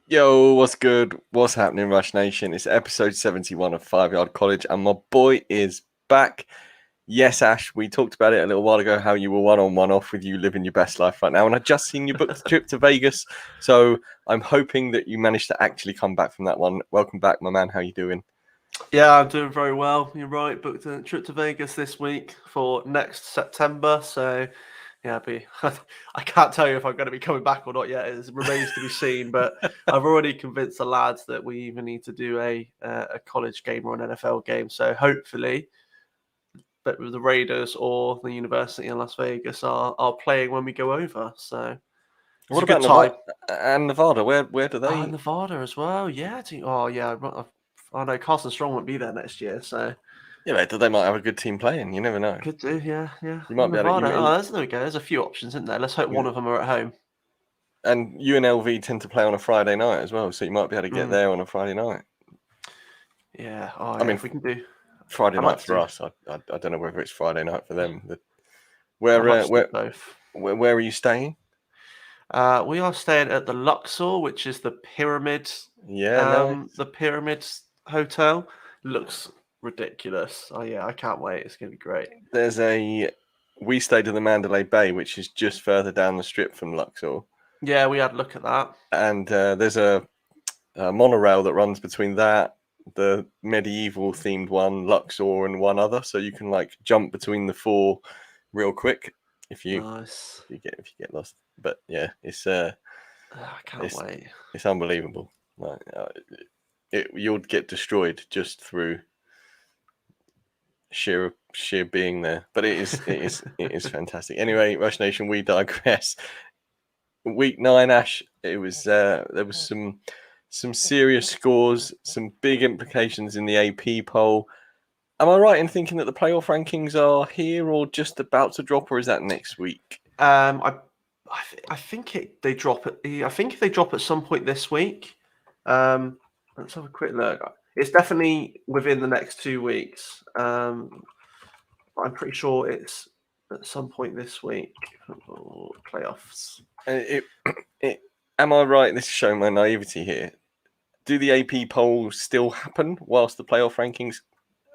Yo, what's good? What's happening, Rush Nation? It's episode 71 of 5 Yard College, and my boy is back. Yes, Ash, we talked about it a little while ago, how you were one on one off with you living your best life right now. And I've just seen you book the trip to Vegas. So I'm hoping that you managed to actually come back from that one. Welcome back, my man. How you doing? Yeah, I'm doing very well. You're right. Booked a trip to Vegas this week for next September. So, yeah, I can't tell you if I'm going to be coming back or not yet. It remains to be seen. But I've already convinced the lads that we either need to do a college game or an NFL game. So hopefully, but the Raiders or the University in Las Vegas are playing when we go over. So it's What a good about time. Nevada? And Nevada, where do they? Nevada as well. Yeah. Oh, yeah. I know Carson Strong won't be there next year. So. Yeah, they might have a good team playing. You never know. Could do, yeah. You might be able to. Nevada. There we go. There's a few options, isn't there? Let's hope one of them are at home. And UNLV tend to play on a Friday night as well, so you might be able to get there on a Friday night. Yeah. I mean, if we can do Friday night for us. I don't know whether it's Friday night for them. Where are you staying? We are staying at the Luxor, which is the pyramid. Yeah, the Pyramid Hotel looks ridiculous. Oh yeah, I can't wait. It's gonna be great. We stayed in the Mandalay Bay, which is just further down the strip from Luxor. Yeah, we had a look at that. And there's a monorail that runs between that, the medieval themed one, Luxor, and one other, so you can like jump between the four real quick if you get lost. But yeah, I can't wait. It's unbelievable. Like, you'll get destroyed just through sheer being there. But it is fantastic. Anyway, Rush Nation, we digress. Week 9, Ash. It was there was some serious scores, some big implications in the AP poll. Am I right in thinking that the playoff rankings are here or just about to drop, or is that next week? I think they drop it. I think they drop at some point this week. Let's have a quick look. It's definitely within the next 2 weeks. I'm pretty sure it's at some point this week. Playoffs. Am I right? This is showing my naivety here. Do the AP polls still happen whilst the playoff rankings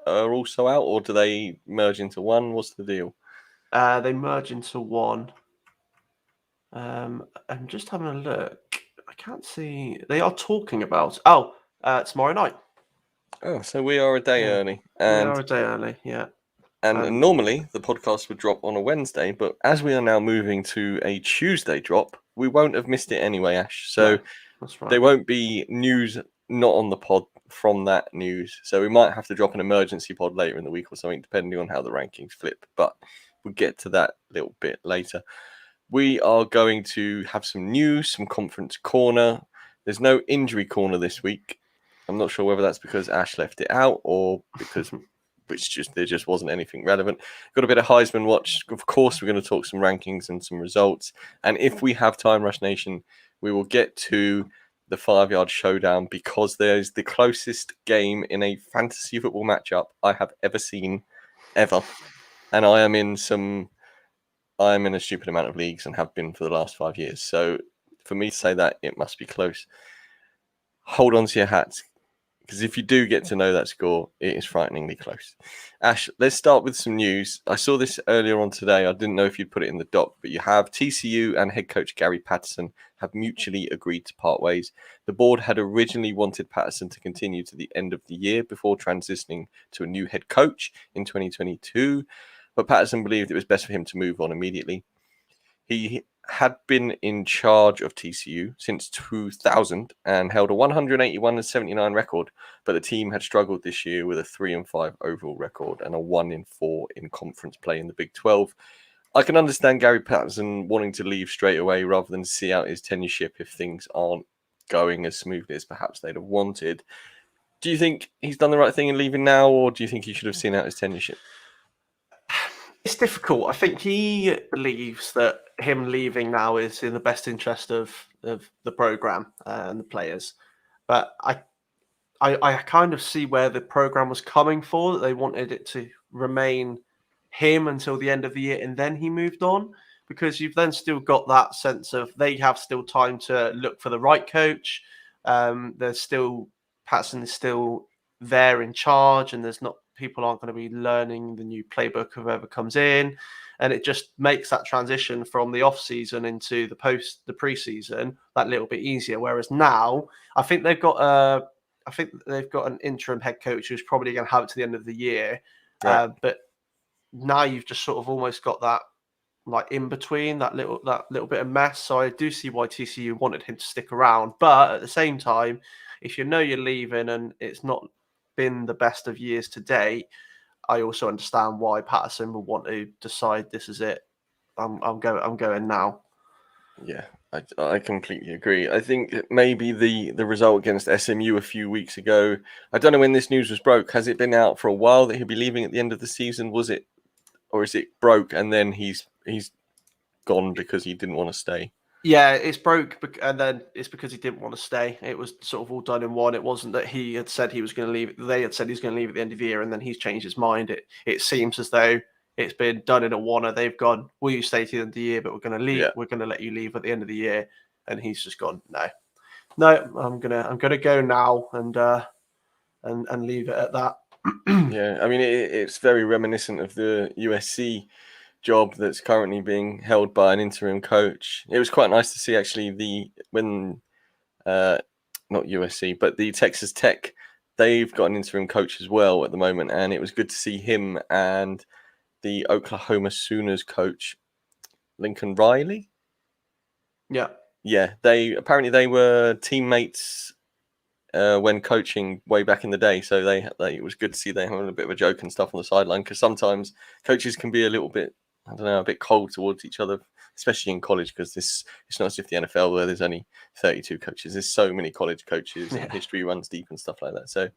are also out, or do they merge into one? What's the deal? They merge into one. I'm just having a look. I can't see. They are talking about tomorrow night. Oh, so we are a day early. We are a day early, yeah. And normally the podcast would drop on a Wednesday, but as we are now moving to a Tuesday drop, we won't have missed it anyway, Ash. So that's right. There won't be news not on the pod from that news. So we might have to drop an emergency pod later in the week or something, depending on how the rankings flip. But we'll get to that a little bit later. We are going to have some news, some conference corner. There's no injury corner this week. I'm not sure whether that's because Ash left it out or because there just wasn't anything relevant. Got a bit of Heisman watch. Of course, we're going to talk some rankings and some results. And if we have time, Rush Nation, we will get to the 5 Yard Showdown because there's the closest game in a fantasy football matchup I have ever seen, ever. And I am in a stupid amount of leagues and have been for the last 5 years. So for me to say that, it must be close. Hold on to your hats, because if you do get to know that score, it is frighteningly close. Ash, let's start with some news. I saw this earlier on today. I didn't know if you'd put it in the doc, but you have TCU and head coach Gary Patterson have mutually agreed to part ways. The board had originally wanted Patterson to continue to the end of the year before transitioning to a new head coach in 2022, but Patterson believed it was best for him to move on immediately. He had been in charge of TCU since 2000 and held a 181-79 record, but the team had struggled this year with a 3-5 overall record and a 1-4 in conference play in the Big 12. I can understand Gary Patterson wanting to leave straight away rather than see out his tenureship if things aren't going as smoothly as perhaps they'd have wanted. Do you think he's done the right thing in leaving now, or do you think he should have seen out his tenureship? It's difficult. I think he believes that him leaving now is in the best interest of the program and the players. But I kind of see where the program was coming for, that they wanted it to remain him until the end of the year and then he moved on, because you've then still got that sense of they have still time to look for the right coach. Patterson is still there in charge, and people aren't going to be learning the new playbook of whoever comes in, and it just makes that transition from the off season into the preseason that little bit easier. Whereas now, I think they've got an interim head coach who's probably going to have it to the end of the year, Right. but now you've just sort of almost got that like in between that little bit of mess. So I do see why TCU wanted him to stick around, but at the same time, if you know you're leaving and it's not been the best of years to date, I also understand why Patterson will want to decide this is it. I'm going now. Yeah, I completely agree. I think maybe the result against SMU a few weeks ago, I don't know when this news was broke. Has it been out for a while that he'll be leaving at the end of the season? Was it, or is it broke and then he's gone because he didn't want to stay? Yeah, it's broke, and then it's because he didn't want to stay. It was sort of all done in one. It wasn't that he had said he was going to leave. They had said he was going to leave at the end of the year, and then he's changed his mind. It seems as though it's been done in a one. They've gone, will you stay to the end of the year, but we're going to leave. Yeah. We're going to let you leave at the end of the year. And he's just gone, no, I'm gonna go now and leave it at that. Yeah, I mean, it's very reminiscent of the USC job that's currently being held by an interim coach. It was quite nice to see actually not USC, but the Texas Tech, they've got an interim coach as well at the moment, and it was good to see him and the Oklahoma Sooners coach, Lincoln Riley. Yeah, they were teammates when coaching way back in the day, so it was good to see they having a bit of a joke and stuff on the sideline, because sometimes coaches can be a little bit, I don't know, a bit cold towards each other, especially in college, because it's not as if the NFL where there's only 32 coaches. There's so many college coaches and history runs deep and stuff like that. So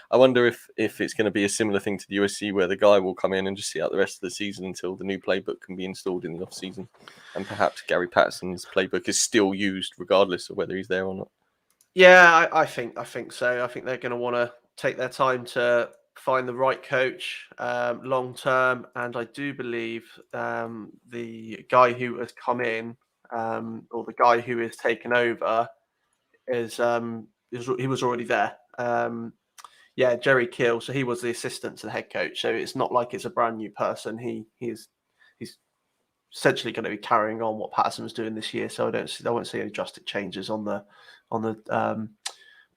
I wonder if it's going to be a similar thing to the USC, where the guy will come in and just see out the rest of the season until the new playbook can be installed in the off season, and perhaps Gary Patterson's playbook is still used regardless of whether he's there or not. Yeah, I think so. I think they're going to want to take their time to find the right coach long term, and I do believe the guy who has come in or the guy who is taken over he was already there. Jerry Kill. So he was the assistant to the head coach. So it's not like it's a brand new person. He's essentially going to be carrying on what Patterson was doing this year. So I won't see any drastic changes on the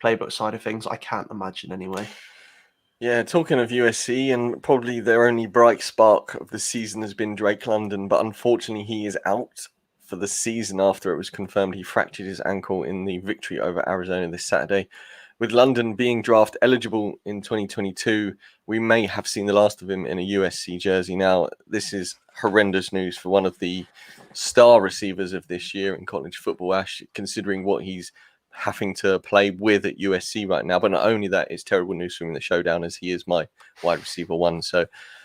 playbook side of things. I can't imagine anyway. Yeah, talking of USC, and probably their only bright spark of the season has been Drake London, but unfortunately he is out for the season after it was confirmed he fractured his ankle in the victory over Arizona this Saturday. With London being draft eligible in 2022, we may have seen the last of him in a USC jersey. Now, this is horrendous news for one of the star receivers of this year in college football, Ash, considering what he's having to play with at USC right now. But not only that, it's terrible news for him in the showdown, as he is my wide receiver one. So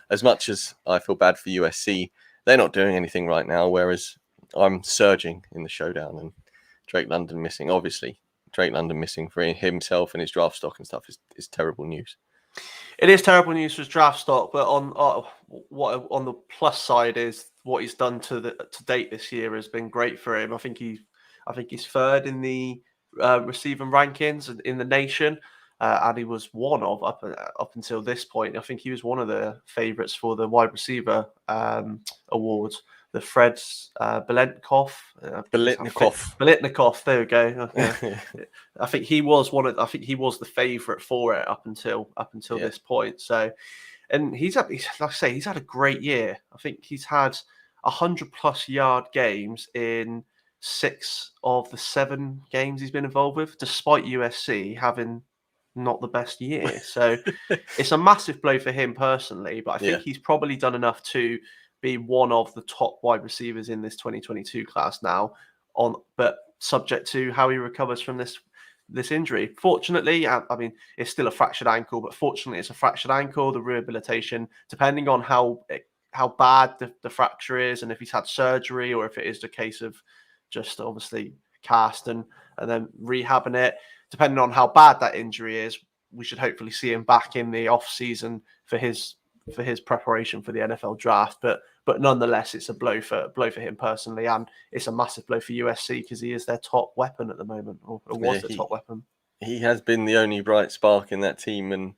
as much as I feel bad for USC, they're not doing anything right now, whereas I'm surging in the showdown. And Drake London missing, obviously. Drake London missing for himself and his draft stock and stuff is terrible news. It is terrible news for his draft stock, but on the plus side is what he's done to date this year has been great for him. I think he's third in the receiving rankings in the nation, and he was one of up until this point. I think he was one of the favourites for the wide receiver awards. The Fred's Biletnikoff. There we go. Okay. I think he was the favourite for it up until this point. So, and he's like I say, he's had a great year. I think he's had 100+ yard games in 6 of the 7 games he's been involved with, despite USC having not the best year. So it's a massive blow for him personally, but I think he's probably done enough to be one of the top wide receivers in this 2022 class now, but subject to how he recovers from this injury. Fortunately, I mean, it's still a fractured ankle, but fortunately it's a fractured ankle. The rehabilitation, depending on how bad the fracture is, and if he's had surgery or if it is the case of just obviously cast and then rehabbing it, depending on how bad that injury is, we should hopefully see him back in the off season for his preparation for the NFL draft. But nonetheless, it's a blow for him personally, and it's a massive blow for USC because he is their top weapon at the moment, or was the top weapon. he has been the only bright spark in that team and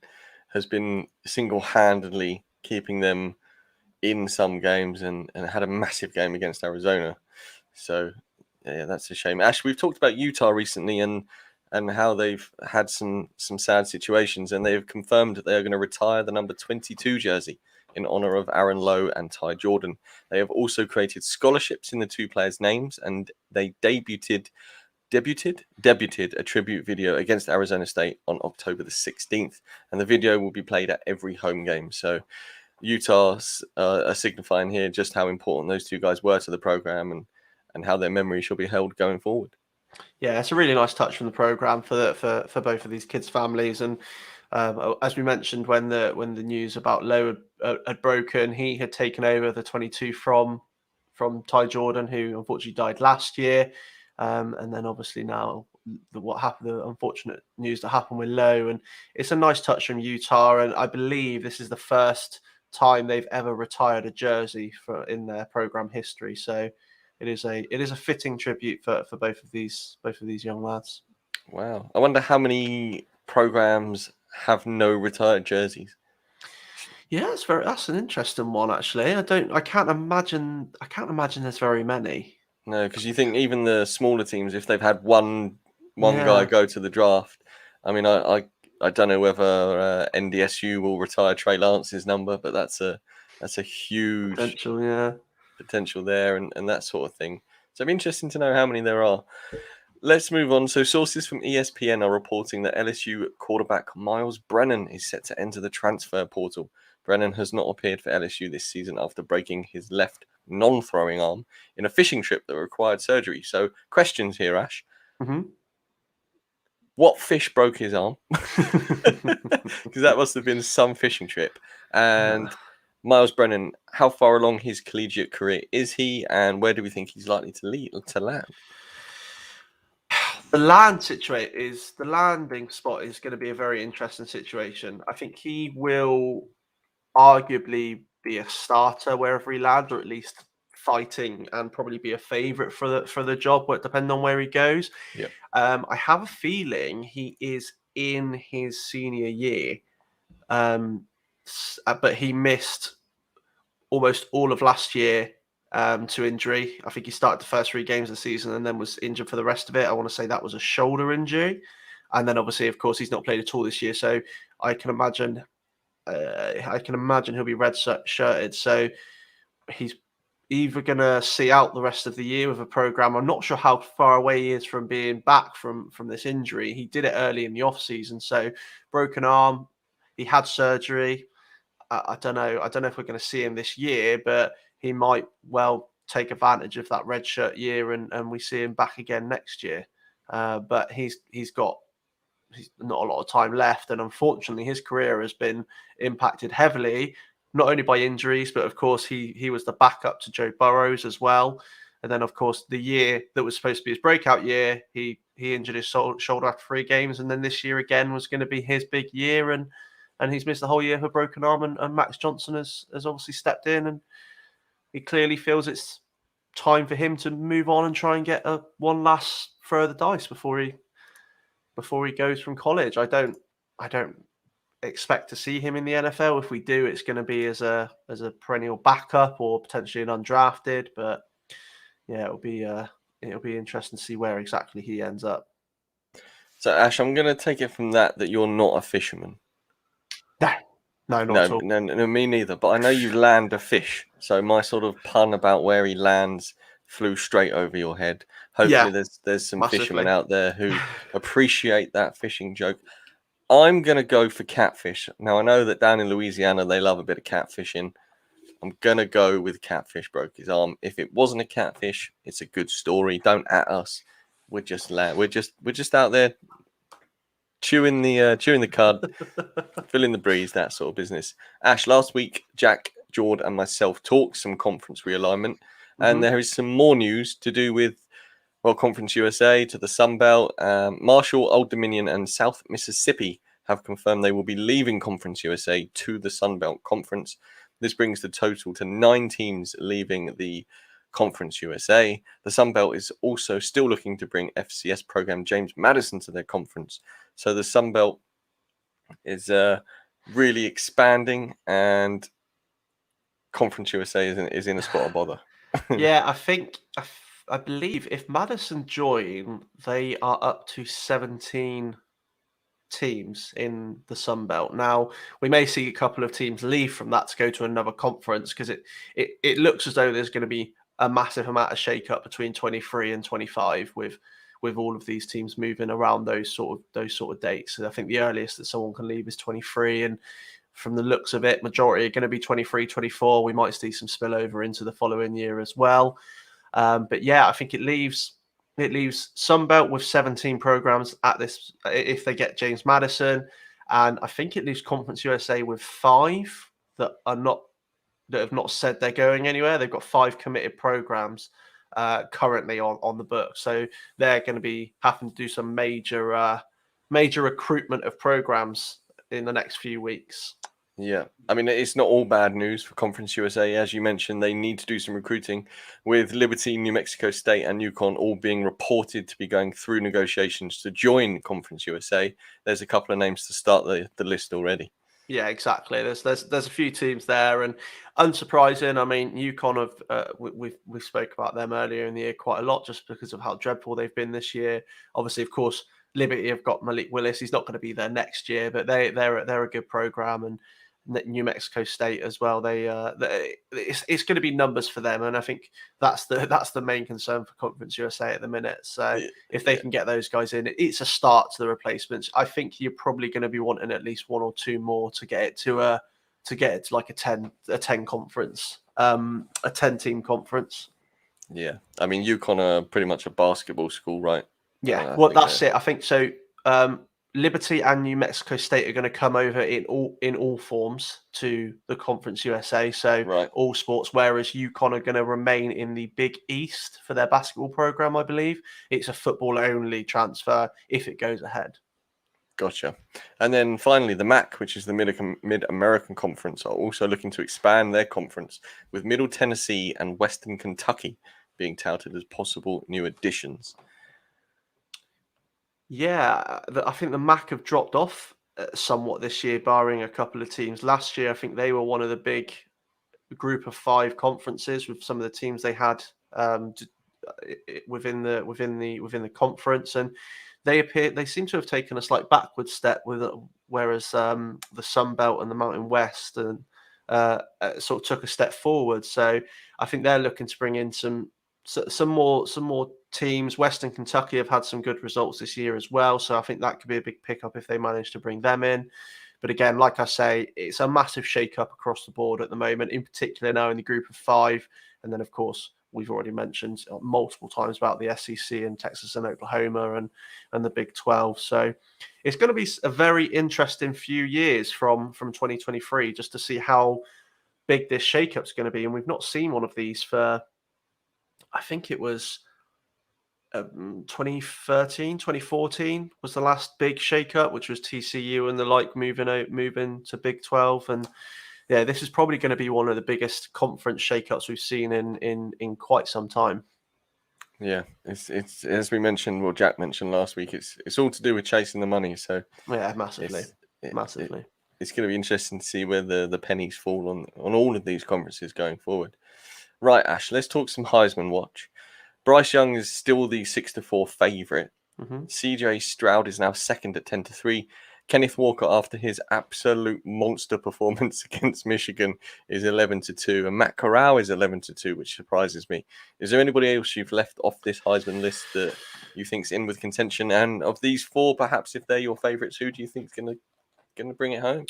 has been single-handedly keeping them in some games and had a massive game against Arizona. So, yeah, that's a shame. Ash, we've talked about Utah recently and how they've had some sad situations, and they've confirmed that they are going to retire the number 22 jersey in honor of Aaron Lowe and Ty Jordan. They have also created scholarships in the two players' names, and they debuted a tribute video against Arizona State on October the 16th, and the video will be played at every home game. So Utah are signifying here just how important those two guys were to the program and how their memory shall be held going forward. Yeah, it's a really nice touch from the program for both of these kids' families. And as we mentioned, when the news about Lowe had broken, he had taken over the 22 from Ty Jordan, who unfortunately died last year. And then obviously now the unfortunate news that happened with Lowe, and it's a nice touch from Utah. And I believe this is the first time they've ever retired a jersey in their program history. So it is a fitting tribute for both of these young lads. Wow. I wonder how many programs have no retired jerseys. Yeah, that's an interesting one actually. I can't imagine there's very many. No, because you think even the smaller teams, if they've had one Yeah. guy go to the draft, I mean, I don't know whether NDSU will retire Trey Lance's number, but that's a huge potential there and that sort of thing. So it'd be interesting to know how many there are. Let's move on. So sources from ESPN are reporting that LSU quarterback Miles Brennan is set to enter the transfer portal. Brennan has not appeared for LSU this season after breaking his left non-throwing arm in a fishing trip that required surgery. So questions here, Ash. Mm-hmm. What fish broke his arm? Because that must have been some fishing trip. And Miles Brennan, how far along his collegiate career is he, and where do we think he's likely to land? The landing spot is going to be a very interesting situation. I think he will arguably be a starter wherever he lands, or at least fighting and probably be a favourite for the job, depending on where he goes. Yeah. I have a feeling he is in his senior year, but he missed almost all of last year to injury. I think he started the first 3 games of the season and then was injured for the rest of it. I want to say that was a shoulder injury. And then obviously, of course, he's not played at all this year. So I can imagine he'll be red-shirted. So he's either going to see out the rest of the year with a program. I'm not sure how far away he is from being back from this injury. He did it early in the off-season. So broken arm, he had surgery. I don't know if we're going to see him this year, but he might well take advantage of that red shirt year and we see him back again next year. But he's not a lot of time left. And unfortunately, his career has been impacted heavily, not only by injuries, but of course, he was the backup to Joe Burrows as well. And then, of course, the year that was supposed to be his breakout year, he injured his shoulder after 3 games. And then this year again was going to be his big year. And he's missed the whole year for broken arm. And Max Johnson has obviously stepped in. And he clearly feels it's time for him to move on and try and get one last throw of the dice before he goes from college. I don't expect to see him in the NFL. If we do, it's going to be as a perennial backup or potentially an undrafted. But yeah, it'll be interesting to see where exactly he ends up. So Ash, I'm going to take it from that you're not a fisherman. No, not at all. No, me neither. But I know you land a fish, so my sort of pun about where he lands flew straight over your head. Hopefully, there's some fishermen out there who appreciate that fishing joke. I'm gonna go for catfish. Now I know that down in Louisiana they love a bit of catfishing. I'm gonna go with catfish broke his arm. If it wasn't a catfish, it's a good story. Don't at us. We're just out there chewing the cud, filling the breeze, that sort of business. Ash, last week, Jack, Jord, and myself talked some conference realignment, and there is some more news to do with Conference USA to the Sun Belt. Marshall, Old Dominion, and South Mississippi have confirmed they will be leaving Conference USA to the Sun Belt Conference. This brings the total to 9 teams leaving the Conference USA. The Sun Belt is also still looking to bring FCS program James Madison to their conference. So the Sun Belt is really expanding, and Conference USA is in a spot of bother. Yeah, I believe if Madison join, they are up to 17 teams in the Sun Belt. Now, we may see a couple of teams leave from that to go to another conference, because it looks as though there's going to be a massive amount of shake-up between 23 and 25 with all of these teams moving around those sort of dates. And I think the earliest that someone can leave is 23, and from the looks of it, majority are going to be 23, 24. We might see some spillover into the following year as well. But yeah, I think it leaves Sunbelt with 17 programs at this if they get James Madison, and I think it leaves Conference USA with 5 that have not said they're going anywhere. They've got 5 committed programs currently on the book, so they're going to be having to do some major recruitment of programs in the next few weeks. Yeah, I mean, it's not all bad news for Conference USA. As you mentioned, they need to do some recruiting, with Liberty, New Mexico State, and UConn all being reported to be going through negotiations to join Conference USA. There's a couple of names to start the list already. Yeah, exactly. There's a few teams there, and unsurprising. I mean, UConn have we spoke about them earlier in the year quite a lot, just because of how dreadful they've been this year. Obviously, of course, Liberty have got Malik Willis. He's not going to be there next year, but they're a good program, and New Mexico State as well. It's going to be numbers for them, and I think that's the main concern for Conference USA at the minute. So if they can get those guys in, it's a start to the replacements. I think you're probably going to be wanting at least 1 or 2 more to get it to like a 10 conference, a 10-team conference. Yeah, I mean, UConn are pretty much a basketball school, right? Yeah, well, that's it. I think so. Liberty and New Mexico State are going to come over in all forms to the Conference USA, so all sports, whereas UConn are going to remain in the Big East for their basketball program, I believe. It's a football-only transfer if it goes ahead. Gotcha. And then finally, the MAC, which is the Mid-American Conference, are also looking to expand their conference, with Middle Tennessee and Western Kentucky being touted as possible new additions. Yeah, I think the MAC have dropped off somewhat this year, barring a couple of teams. Last year, I think they were one of the big group of 5 conferences with some of the teams they had within the conference, and they seem to have taken a slight backward step with it, whereas the Sun Belt and the Mountain West and sort of took a step forward. So I think they're looking to bring in some more teams. Western Kentucky have had some good results this year as well, so I think that could be a big pickup if they manage to bring them in. But again, like I say, it's a massive shake-up across the board at the moment, in particular now in the group of 5. And then, of course, we've already mentioned multiple times about the SEC and Texas and Oklahoma and the Big 12. So it's going to be a very interesting few years from 2023, just to see how big this shake-up is going to be. And we've not seen one of these for, I think it was 2013, 2014 was the last big shake-up, which was TCU and the like moving to Big 12. And yeah, this is probably going to be one of the biggest conference shake-ups we've seen in quite some time. Yeah, it's as we mentioned, well, Jack mentioned last week, it's all to do with chasing the money. So yeah, massively. It's going to be interesting to see where the pennies fall on all of these conferences going forward. Right, Ash, let's talk some Heisman watch. Bryce Young is still the 6-4 favourite. Mm-hmm. CJ Stroud is now second at 10-3. Kenneth Walker, after his absolute monster performance against Michigan, is 11-2, and Matt Corral is 11-2, which surprises me. Is there anybody else you've left off this Heisman list that you think's in with contention? And of these 4, perhaps if they're your favourites, who do you think's going to bring it home?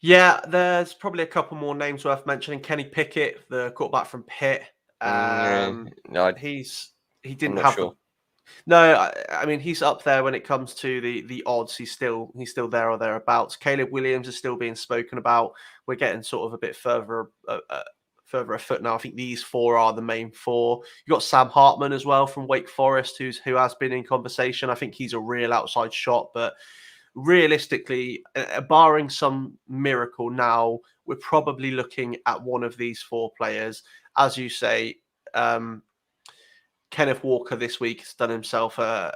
Yeah, there's probably a couple more names worth mentioning. Kenny Pickett, the quarterback from Pitt. He didn't have sure. No, I mean, he's up there when it comes to the odds. He's still there or thereabouts. Caleb Williams is still being spoken about. We're getting sort of a bit further afoot now. I think these 4 are the main 4. You've got Sam Hartman as well from Wake Forest, who has been in conversation. I think he's a real outside shot, but realistically, barring some miracle now, we're probably looking at one of these 4 players. As you say, Kenneth Walker this week has done himself a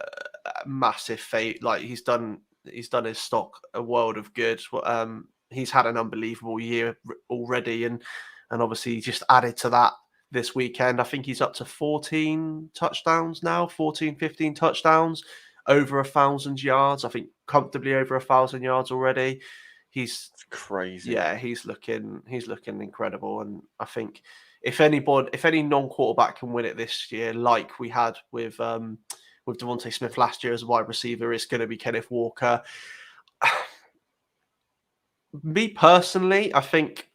massive fate. Like he's done his stock a world of good. He's had an unbelievable year already, and obviously he just added to that this weekend. I think he's up to 14 touchdowns now, 14, 15 touchdowns, over 1,000 yards. I think comfortably over 1,000 yards already. He's crazy. Yeah, he's looking incredible, and I think if any non-quarterback can win it this year, like we had with Devontae Smith last year as a wide receiver, it's going to be Kenneth Walker. Me personally, I think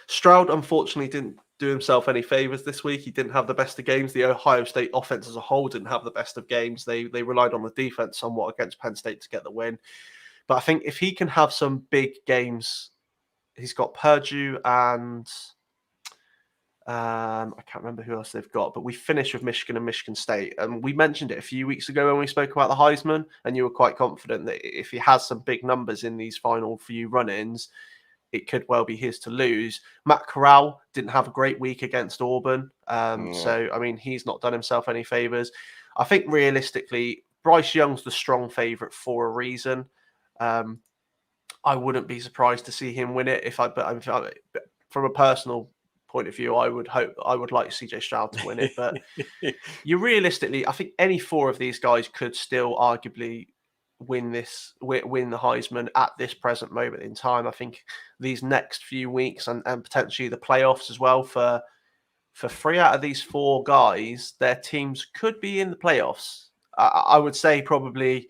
Stroud unfortunately didn't do himself any favors this week. He didn't have the best of games. The Ohio State offense as a whole didn't have the best of games. They relied on the defense somewhat against Penn State to get the win. But I think if he can have some big games, he's got Purdue and I can't remember who else they've got, but we finished with Michigan and Michigan State. And we mentioned it a few weeks ago when we spoke about the Heisman, and you were quite confident that if he has some big numbers in these final few run-ins, it could well be his to lose. Matt Corral didn't have a great week against Auburn. So, I mean, he's not done himself any favors. I think realistically, Bryce Young's the strong favorite for a reason. I wouldn't be surprised to see him win it but from a personal point of view, I would like CJ Stroud to win it. But realistically, I think any four of these guys could still arguably win the Heisman at this present moment in time. I think these next few weeks and potentially the playoffs as well, for 3 out of these 4 guys, their teams could be in the playoffs. I would say probably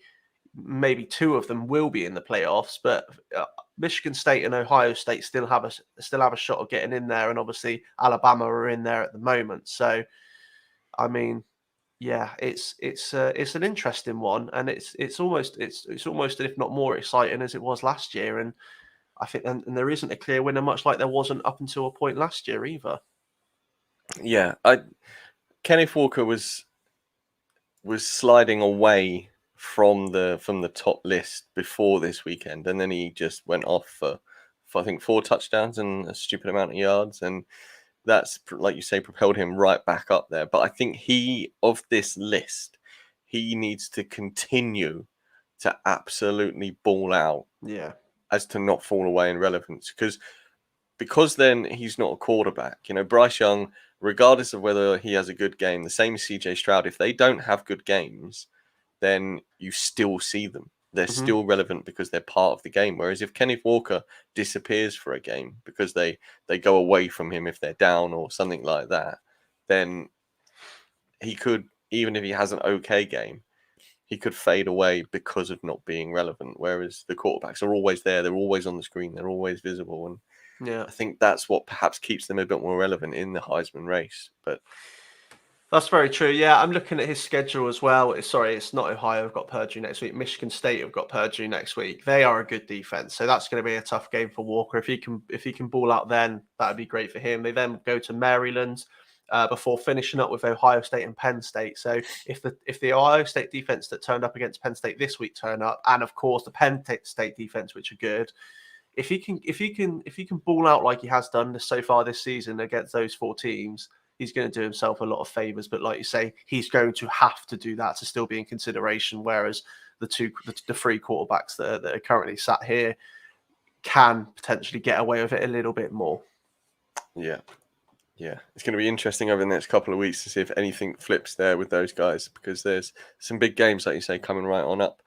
maybe 2 of them will be in the playoffs, but Michigan State and Ohio State still have a shot of getting in there, and obviously Alabama are in there at the moment. So, I mean, yeah, it's an interesting one, and it's almost if not more exciting as it was last year. And I think and there isn't a clear winner, much like there wasn't up until a point last year either. Yeah, Kenneth Walker was sliding away from the top list before this weekend, and then he just went off for I think 4 touchdowns and a stupid amount of yards, and that's, like you say, propelled him right back up there. But I think of this list, he needs to continue to absolutely ball out, as to not fall away in relevance, because then he's not a quarterback. Bryce Young, regardless of whether he has a good game, the same as CJ Stroud, if they don't have good games, then you still see them. They're still relevant because they're part of the game. Whereas if Kenneth Walker disappears for a game because they go away from him if they're down or something like that, then he could, even if he has an okay game, he could fade away because of not being relevant. Whereas the quarterbacks are always there. They're always on the screen. They're always visible. And I think that's what perhaps keeps them a bit more relevant in the Heisman race. But that's very true. Yeah, I'm looking at his schedule as well. Sorry, it's not Ohio. I've got Purdue next week. Michigan State have got Purdue next week. They are a good defense, so that's going to be a tough game for Walker. If he can ball out, then that'd be great for him. They then go to Maryland before finishing up with Ohio State and Penn State. So if the Ohio State defense that turned up against Penn State this week turn up, and of course the Penn State defense, which are good, if he can ball out like he has done so far this season against those 4 teams, he's going to do himself a lot of favors. But like you say, he's going to have to do that to still be in consideration. Whereas the 3 quarterbacks that are currently sat here can potentially get away with it a little bit more. Yeah. It's going to be interesting over the next couple of weeks to see if anything flips there with those guys, because there's some big games, like you say, coming right on up.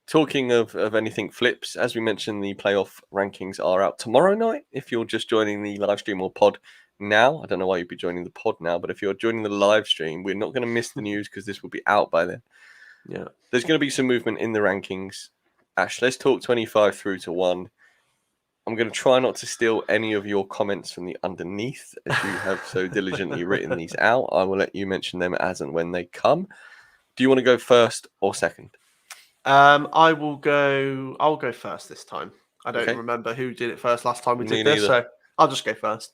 Talking of anything flips, as we mentioned, the playoff rankings are out tomorrow night. If you're just joining the live stream or pod now, I don't know why you'd be joining the pod now, but if you're joining the live stream, we're not going to miss the news because this will be out by then. Yeah, there's going to be some movement in the rankings. Ash, let's talk 25 through to 1. I'm going to try not to steal any of your comments from the underneath, as you have so diligently written these out. I will let you mention them as and when they come. Do you want to go first or second? I'll go first this time. I don't remember who did it first last time we did this, so I'll just go first.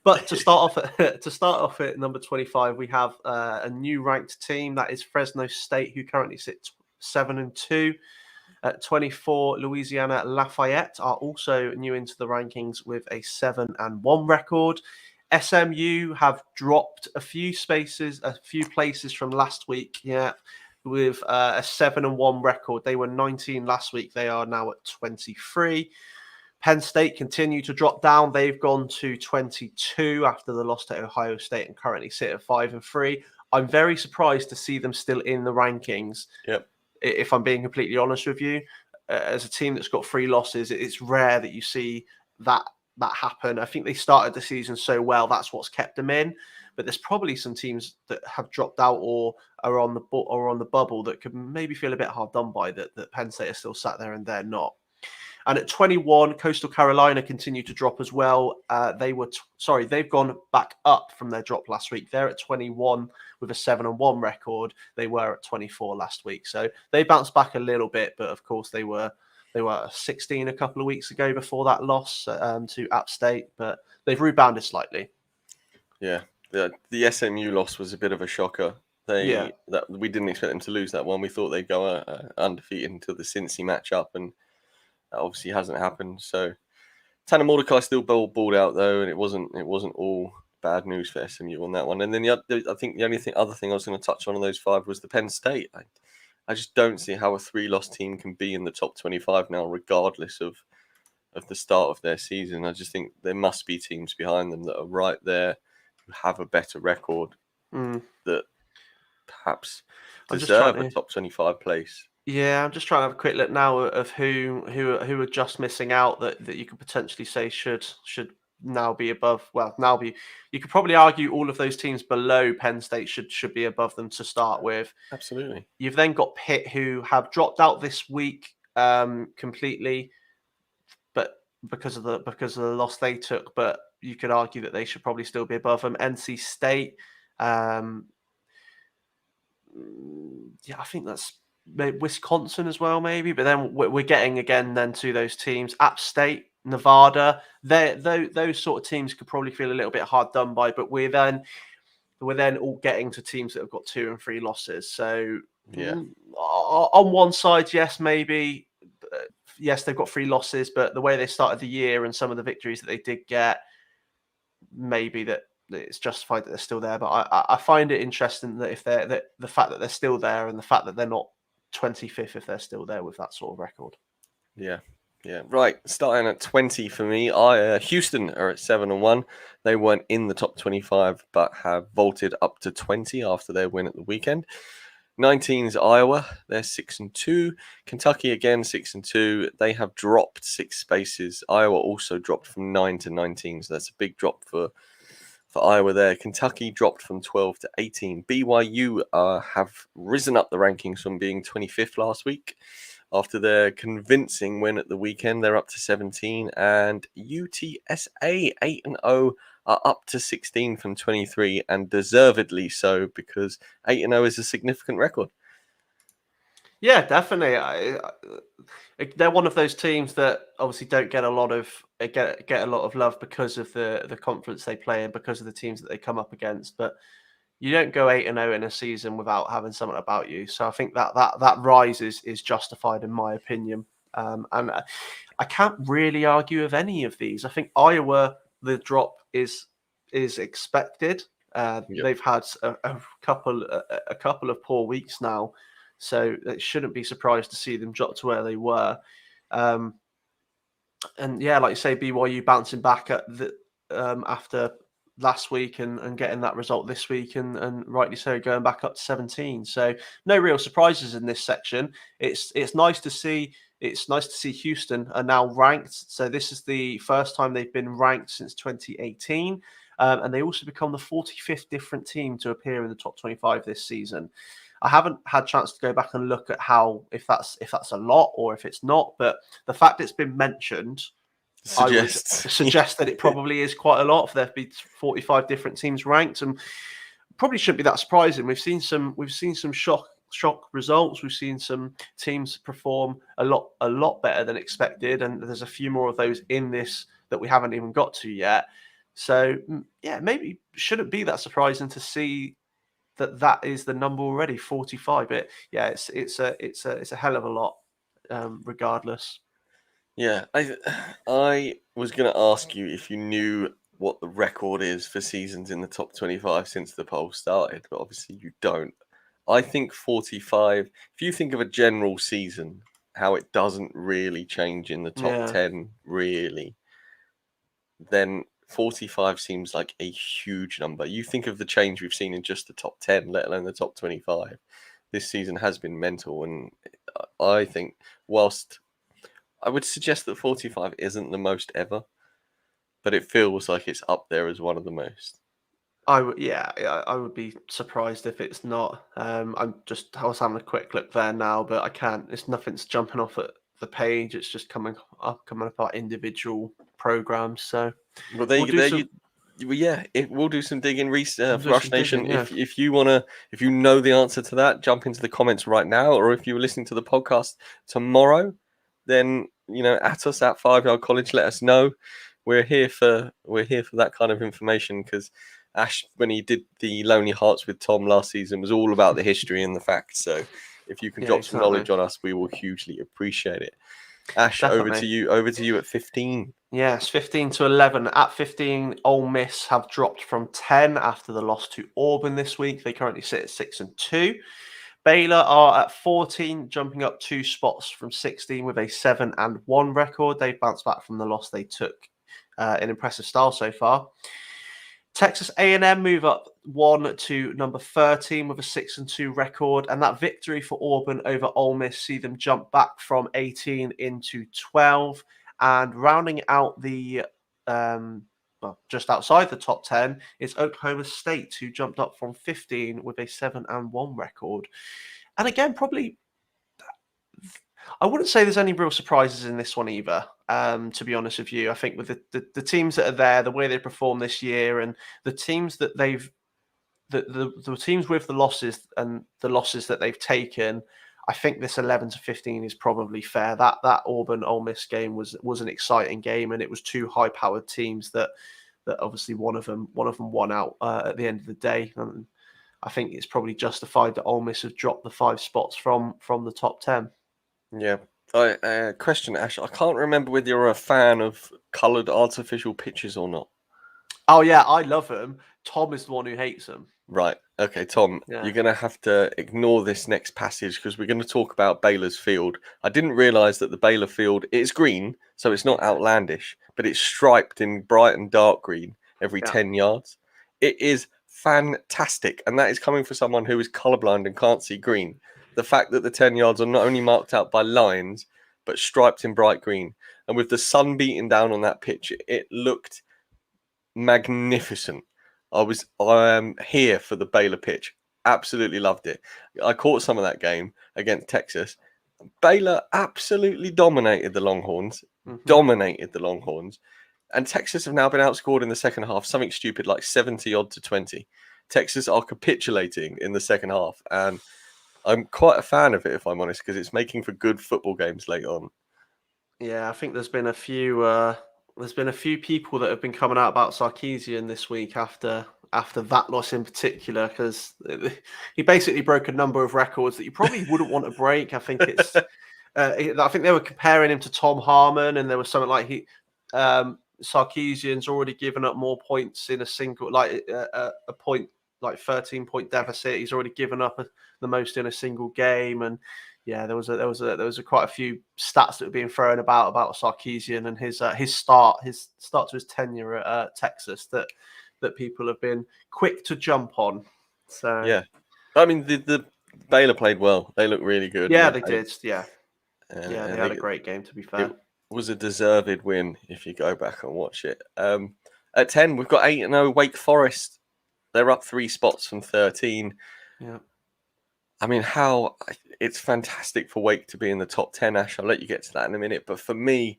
But to start off at number 25, we have a new ranked team, that is Fresno State, who currently sit 7-2. At 24, Louisiana Lafayette are also new into the rankings with a 7-1 record. SMU have dropped a few places from last week. Yeah, with a 7-1 record. They were 19 last week. They are now at 23. Penn State continue to drop down. They've gone to 22 after the loss to Ohio State and currently sit at 5-3. I'm very surprised to see them still in the rankings. Yep. If I'm being completely honest with you, as a team that's got 3 losses, it's rare that you see that happen. I think they started the season so well, that's what's kept them in. But there's probably some teams that have dropped out or are on the bubble that could maybe feel a bit hard done by that Penn State are still sat there and they're not. And at 21, Coastal Carolina continue to drop as well. They've gone back up from their drop last week. They're at 21 with a 7-1 record. They were at 24 last week. So they bounced back a little bit, but of course they were 16 a couple of weeks ago before that loss to App State, but they've rebounded slightly. Yeah, the SMU loss was a bit of a shocker. We didn't expect them to lose that one. We thought they'd go undefeated until the Cincy matchup, and that obviously hasn't happened. So Tanner Mordecai still balled out though, and it wasn't all bad news for SMU on that one. And then I think the other thing I was going to touch on those 5 was the Penn State. I just don't see how a 3-loss team can be in the top 25 now, regardless of the start of their season. I just think there must be teams behind them that are right there, who have a better record, that perhaps deserve a top 25 place. Yeah, I'm just trying to have a quick look now of who are just missing out that you could potentially say should now be above. Well, you could probably argue all of those teams below Penn State should be above them to start with. Absolutely. You've then got Pitt, who have dropped out this week completely, but because of the loss they took. But you could argue that they should probably still be above them. NC State, I think that's Wisconsin as well, maybe. But then we're getting again then to those teams: App State, Nevada. Those sort of teams could probably feel a little bit hard done by. But we're then all getting to teams that have got 2 and 3 losses. So on one side, yes, maybe. Yes, they've got 3 losses, but the way they started the year and some of the victories that they did get, maybe that it's justified that they're still there. But I find it interesting that the fact that they're still there and the fact that they're not 25th if they're still there with that sort of record. Yeah. Right. Starting at 20 for me, Houston are at 7-1. They weren't in the top 25, but have vaulted up to 20 after their win at the weekend. 19 is Iowa. They're 6-2. Kentucky again 6-2. They have dropped 6 spaces. Iowa also dropped from 9 to 19, so that's a big drop for Iowa there. Kentucky dropped from 12 to 18. BYU have risen up the rankings from being 25th last week after their convincing win at the weekend. They're up to 17, and UTSA 8-0 are up to 16 from 23, and deservedly so, because 8-0 is a significant record. Yeah, definitely. They're one of those teams that obviously don't get a lot of love because of the conference they play in, because of the teams that they come up against. But you don't go 8-0 in a season without having something about you. So I think that rise is justified in my opinion. And I can't really argue with any of these. I think Iowa, the drop is expected. They've had a couple of poor weeks now, so it shouldn't be surprised to see them drop to where they were. And yeah, like you say, BYU bouncing back at after last week and getting that result this week, and rightly so, going back up to 17. So no real surprises in this section. It's nice to see. It's nice to see Houston are now ranked. So this is the first time they've been ranked since 2018. And they also become the 45th different team to appear in the top 25 this season. I haven't had a chance to go back and look at if that's a lot or if it's not, but the fact it's been mentioned suggests that it probably is quite a lot for there to be 45 different teams ranked, and probably shouldn't be that surprising. We've seen some shock results. We've seen some teams perform a lot better than expected, and there's a few more of those in this that we haven't even got to yet. So yeah, maybe shouldn't be that surprising to see that is the number already, 45. But yeah, it's a hell of a lot, regardless. Yeah, I was going to ask you if you knew what the record is for seasons in the top 25 since the poll started, but obviously you don't. I think 45, if you think of a general season, how it doesn't really change in the top 10, really, then 45 seems like a huge number. You think of the change we've seen in just the top 10, let alone the top 25. This season has been mental, and I think whilst I would suggest that 45 isn't the most ever, but it feels like it's up there as one of the most. I would be surprised if it's not. I was having a quick look there now, but I can't. It's nothing's jumping off at the page. It's just coming up our individual programs. So well, we'll do some digging. For Rush Nation, digging, yeah. if you know the answer to that, jump into the comments right now, or if you were listening to the podcast tomorrow, then at us at 5 Yard College, let us know. We're here for that kind of information, because Ash, when he did the Lonely Hearts with Tom last season, was all about the history and the facts. So if you can drop some knowledge on us, we will hugely appreciate it. Ash, Definitely. over to you at 15. Yes, 15 to 11. At 15, Ole Miss have dropped from 10 after the loss to Auburn this week. They currently sit at 6-2. Baylor are at 14, jumping up 2 spots from 16 with a 7-1 record. They've bounced back from the loss they took in impressive style so far. Texas A&M move up 1 to number 13 with a 6-2 record, and that victory for Auburn over Ole Miss see them jump back from 18 into 12. And rounding out the just outside the top 10 is Oklahoma State, who jumped up from 15 with a 7-1 record. And again, probably, I wouldn't say there's any real surprises in this one either, to be honest with you. I think with the teams that are there, the way they perform this year, and the teams that the teams with the losses and the losses that they've taken, I think this 11 to 15 is probably fair. That Auburn Ole Miss game was an exciting game, and it was 2 high-powered teams that obviously one of them won out at the end of the day. And I think it's probably justified that Ole Miss have dropped the 5 spots from the top 10. Yeah. Question, Ash. I can't remember whether you're a fan of coloured artificial pitches or not. Oh yeah, I love them. Tom is the one who hates them. Right. Okay, Tom, You're going to have to ignore this next passage, because we're going to talk about Baylor's field. I didn't realise that the Baylor field is green, so it's not outlandish, but it's striped in bright and dark green every 10 yards. It is fantastic, and that is coming from someone who is colourblind and can't see green. The fact that the 10 yards are not only marked out by lines, but striped in bright green. And with the sun beating down on that pitch, it looked magnificent. I am here for the Baylor pitch. Absolutely loved it. I caught some of that game against Texas. Baylor absolutely dominated the Longhorns. And Texas have now been outscored in the second half, something stupid like 70-odd to 20. Texas are capitulating in the second half, and I'm quite a fan of it, if I'm honest, because it's making for good football games late on. Yeah, I think there's been a few people that have been coming out about Sarkisian this week after that loss in particular, because he basically broke a number of records that you probably wouldn't want to break. I think it's I think they were comparing him to Tom Harmon, and there was something like Sarkisian's already given up more points in a single, like a point, like 13-point deficit. He's already given up the most in a single game, and yeah, there was quite a few stats that were being thrown about Sarkisian and his start to his tenure at Texas that people have been quick to jump on. So yeah, I mean the Baylor played well. They looked really good. Yeah, they did. Yeah, they had a great game, to be fair. It was a deserved win if you go back and watch it. At 10, we've got 8-0 Wake Forest. They're up 3 spots from 13. Yeah. I mean, it's fantastic for Wake to be in the top 10, Ash. I'll let you get to that in a minute. But for me,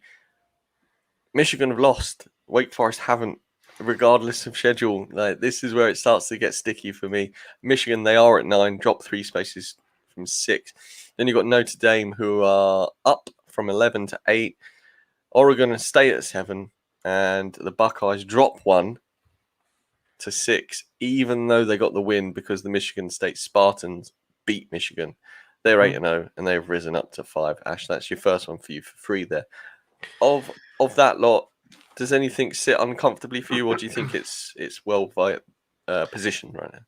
Michigan have lost. Wake Forest haven't, regardless of schedule. Like, this is where it starts to get sticky for me. Michigan, they are at 9, dropped 3 spaces from 6. Then you've got Notre Dame, who are up from 11 to 8. Oregon stay at 7. And the Buckeyes drop 1 to 6, even though they got the win because the Michigan State Spartans beat Michigan. They're 8-0 and they've risen up to 5. Ash, that's your first one for you for free there. Of that lot, Does anything sit uncomfortably for you, or do you think it's well positioned right now?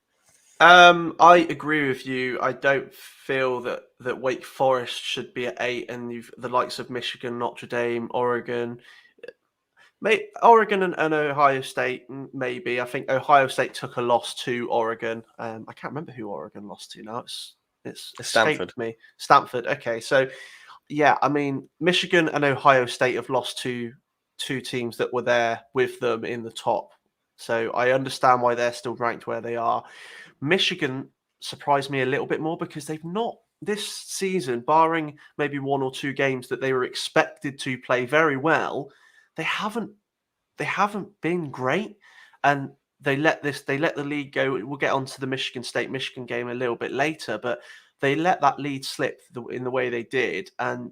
I agree with you. I don't feel that Wake Forest should be at 8, and the likes of Michigan, Notre Dame, Oregon, Oregon and Ohio State, maybe. I think Ohio State took a loss to Oregon. I can't remember who Oregon lost to now. It's Stanford. escaped me. Stanford. Okay, so yeah, I mean, Michigan and Ohio State have lost to two teams that were there with them in the top. So I understand why they're still ranked where they are. Michigan surprised me a little bit more because they've not this season, barring maybe one or two games that they were expected to play very well, they haven't been great, and they let the lead go. We'll get onto the Michigan State Michigan game a little bit later, but they let that lead slip in the way they did, and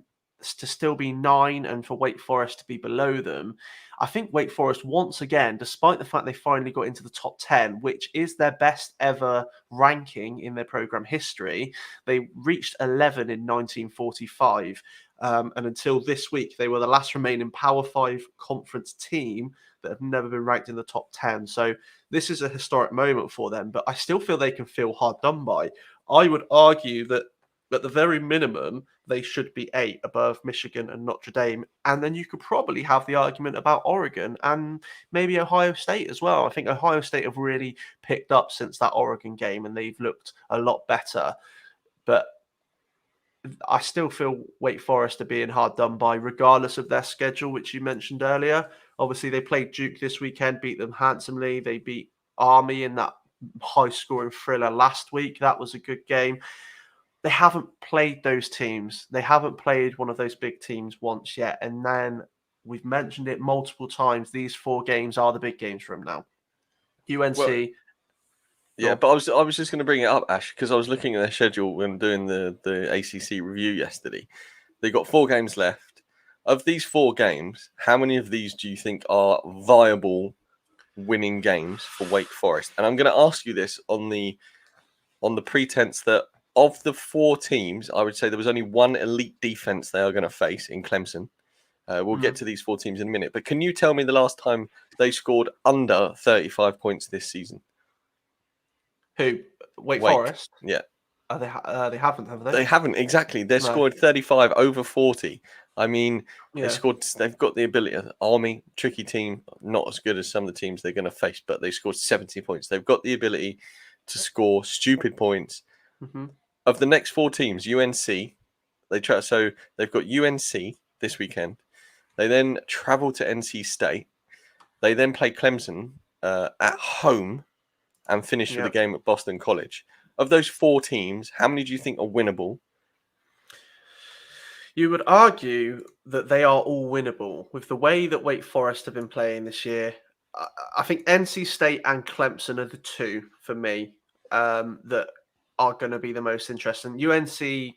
to still be 9 and for Wake Forest to be below them. I think Wake Forest, once again, despite the fact they finally got into the top 10, which is their best ever ranking in their program history, they reached 11 in 1945. And until this week, they were the last remaining Power 5 conference team that have never been ranked in the top 10. So this is a historic moment for them, but I still feel they can feel hard done by. I would argue that at the very minimum, they should be 8 above Michigan and Notre Dame. And then you could probably have the argument about Oregon and maybe Ohio State as well. I think Ohio State have really picked up since that Oregon game, and they've looked a lot better. But I still feel Wake Forest are being hard done by, regardless of their schedule, which you mentioned earlier. Obviously, they played Duke this weekend, beat them handsomely. They beat Army in that high-scoring thriller last week. That was a good game. They haven't played those teams. They haven't played one of those big teams once yet. And then we've mentioned it multiple times. These 4 games are the big games for them now. UNC. Well, yeah, but I was just going to bring it up, Ash, because I was looking at their schedule when doing the ACC review yesterday. They got 4 games left. Of these 4 games, how many of these do you think are viable winning games for Wake Forest? And I'm going to ask you this on the pretense that of the 4 teams, I would say there was only one elite defense they are going to face in Clemson. We'll get to these 4 teams in a minute. But can you tell me the last time they scored under 35 points this season? Who? Wake Forest? Yeah. They haven't, have they? They haven't, exactly. They've scored 35 over 40. I mean, Yeah. they've got the ability. Army, tricky team, not as good as some of the teams they're going to face, but they scored 70 points. They've got the ability to score stupid points. Mm-hmm. Of the next 4 teams, UNC, so they've got UNC this weekend. They then travel to NC State. They then play Clemson at home and finish with a game at Boston College. Of those 4 teams, how many do you think are winnable? You would argue that they are all winnable. With the way that Wake Forest have been playing this year, I think NC State and Clemson are the 2 for me that are going to be the most interesting. UNC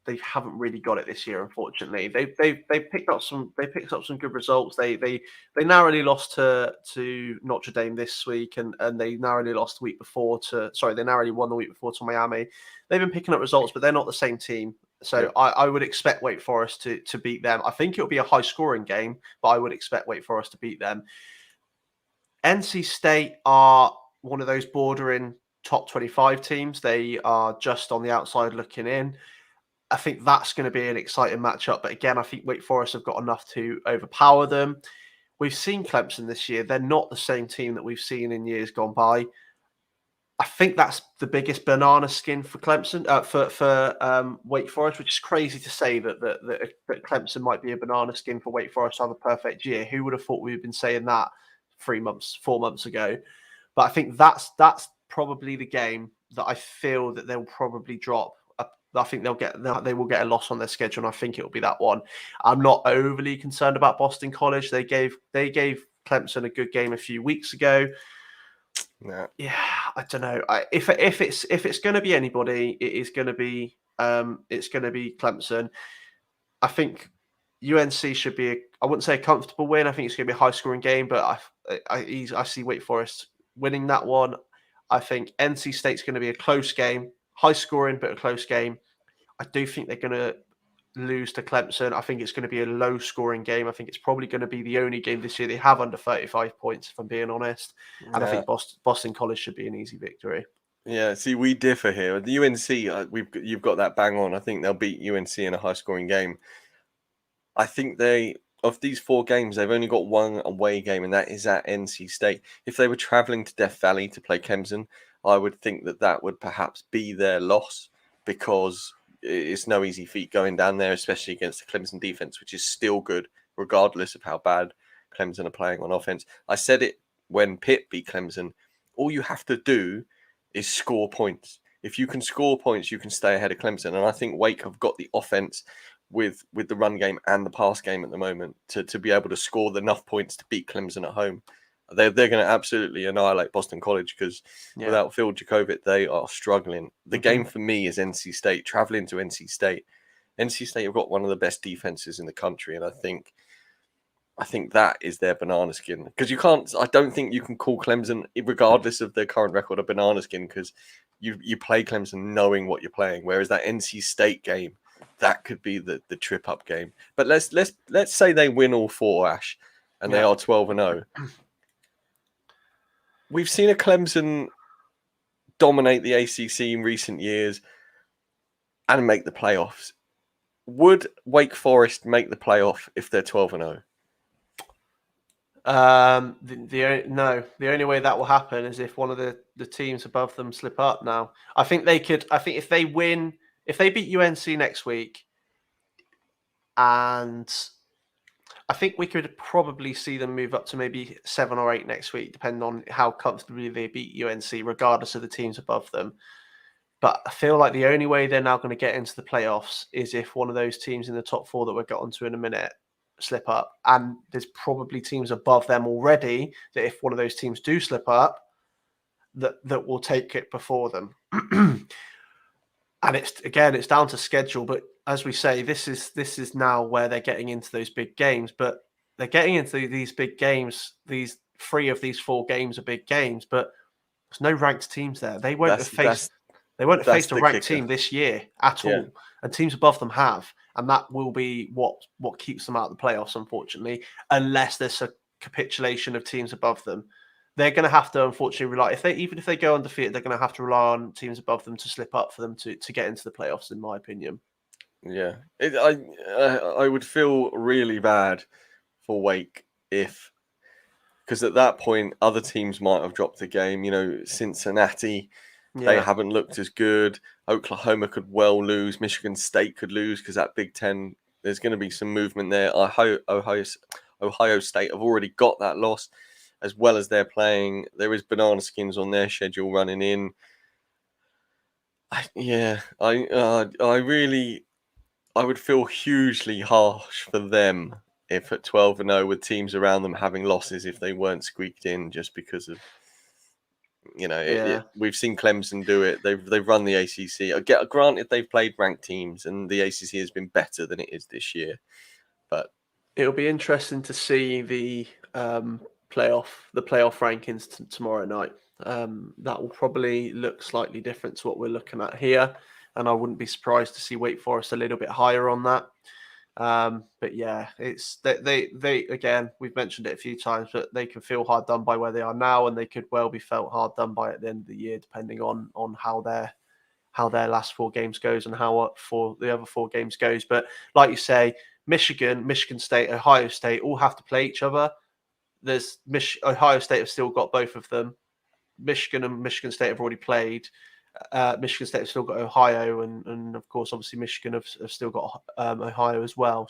they haven't really got it this year, unfortunately. They picked up some good results. They narrowly lost to Notre Dame this week, and they narrowly lost the week before they narrowly won the week before to Miami. They've been picking up results, but they're not the same team. So I would expect Wake Forest to beat them. I think it'll be a high scoring game, but I would expect Wake Forest to beat them. NC State are one of those bordering top 25 teams. They are just on the outside looking in. I think that's going to be an exciting matchup. But again, I think Wake Forest have got enough to overpower them. We've seen Clemson this year. They're not the same team that we've seen in years gone by. I think that's the biggest banana skin for Clemson, for Wake Forest, which is crazy to say that Clemson might be a banana skin for Wake Forest to have a perfect year. Who would have thought we'd been saying that 4 months ago? But I think that's probably the game that I feel that they'll probably drop. I think they will get a loss on their schedule, and I think it will be that one. I'm not overly concerned about Boston College. They gave Clemson a good game a few weeks ago. Yeah, I don't know. If it's going to be anybody, it's going to be Clemson. I think UNC should be I wouldn't say a comfortable win. I think it's going to be a high scoring game, but I see Wake Forest winning that one. I think NC State's going to be a close game, high scoring but a close game. I do think they're going to lose to Clemson. I think it's going to be a low-scoring game. I think it's probably going to be the only game this year they have under 35 points, if I'm being honest. And I think Boston College should be an easy victory. Yeah, see, we differ here. The UNC, you've got that bang on. I think they'll beat UNC in a high-scoring game. I think of these 4 games, they've only got one away game, and that is at NC State. If they were traveling to Death Valley to play Clemson, I would think that would perhaps be their loss, because it's no easy feat going down there, especially against the Clemson defense, which is still good, regardless of how bad Clemson are playing on offense. I said it when Pitt beat Clemson. All you have to do is score points. If you can score points, you can stay ahead of Clemson. And I think Wake have got the offense with the run game and the pass game at the moment to be able to score enough points to beat Clemson at home. They're going to absolutely annihilate Boston College, because without Phil Jurkovec, they are struggling. The game for me is NC State, traveling to NC State. NC State have got one of the best defenses in the country, and I think that is their banana skin. Because I don't think you can call Clemson, regardless of their current record, a banana skin, because you play Clemson knowing what you're playing. Whereas that NC State game, that could be the trip up game. But let's say they win all 4, Ash, and they are 12-0. We've seen a Clemson dominate the ACC in recent years and make the playoffs. Would Wake Forest make the playoff if they're 12-0? No. The only way that will happen is if one of the teams above them slip up. Now, I think if they beat UNC next week, and I think we could probably see them move up to maybe 7 or 8 next week, depending on how comfortably they beat UNC, regardless of the teams above them. But I feel like the only way they're now going to get into the playoffs is if one of those teams in the top 4 that we'll get onto in a minute slip up. And there's probably teams above them already that if one of those teams do slip up, that will take it before them. And it's down to schedule. But as we say, this is now where they're getting into those big games. But they're getting into these big games. These 3 of these 4 games are big games, but there's no ranked teams there. They won't have faced a ranked team this year at all, and teams above them have, and that will be what keeps them out of the playoffs, unfortunately, unless there's a capitulation of teams above them. They're going to have to, unfortunately, rely, even if they go undefeated, they're going to have to rely on teams above them to slip up for them to get into the playoffs, in my opinion. Yeah, I would feel really bad for Wake because at that point other teams might have dropped the game. Cincinnati, they haven't looked as good. Oklahoma could well lose. Michigan State could lose because that Big Ten, there's going to be some movement there. Ohio State have already got that loss, as well as they're playing. There is banana skins on their schedule running in. I would feel hugely harsh for them if at 12-0 with teams around them having losses if they weren't squeaked in, just because of we've seen Clemson do it. They've run the ACC. Granted, they've played ranked teams, and the ACC has been better than it is this year. But it'll be interesting to see the playoff rankings tomorrow night. That will probably look slightly different to what we're looking at here, and I wouldn't be surprised to see Wake Forest a little bit higher on that. But yeah, it's they again, we've mentioned it a few times, but they can feel hard done by where they are now, and they could well be felt hard done by at the end of the year, depending on how their last 4 games goes and how for the other 4 games goes. But like you say, Michigan State, Ohio State all have to play each other. Ohio State have still got both of them. Michigan and Michigan State have already played. Michigan State have still got Ohio, and of course, obviously, Michigan have still got Ohio as well.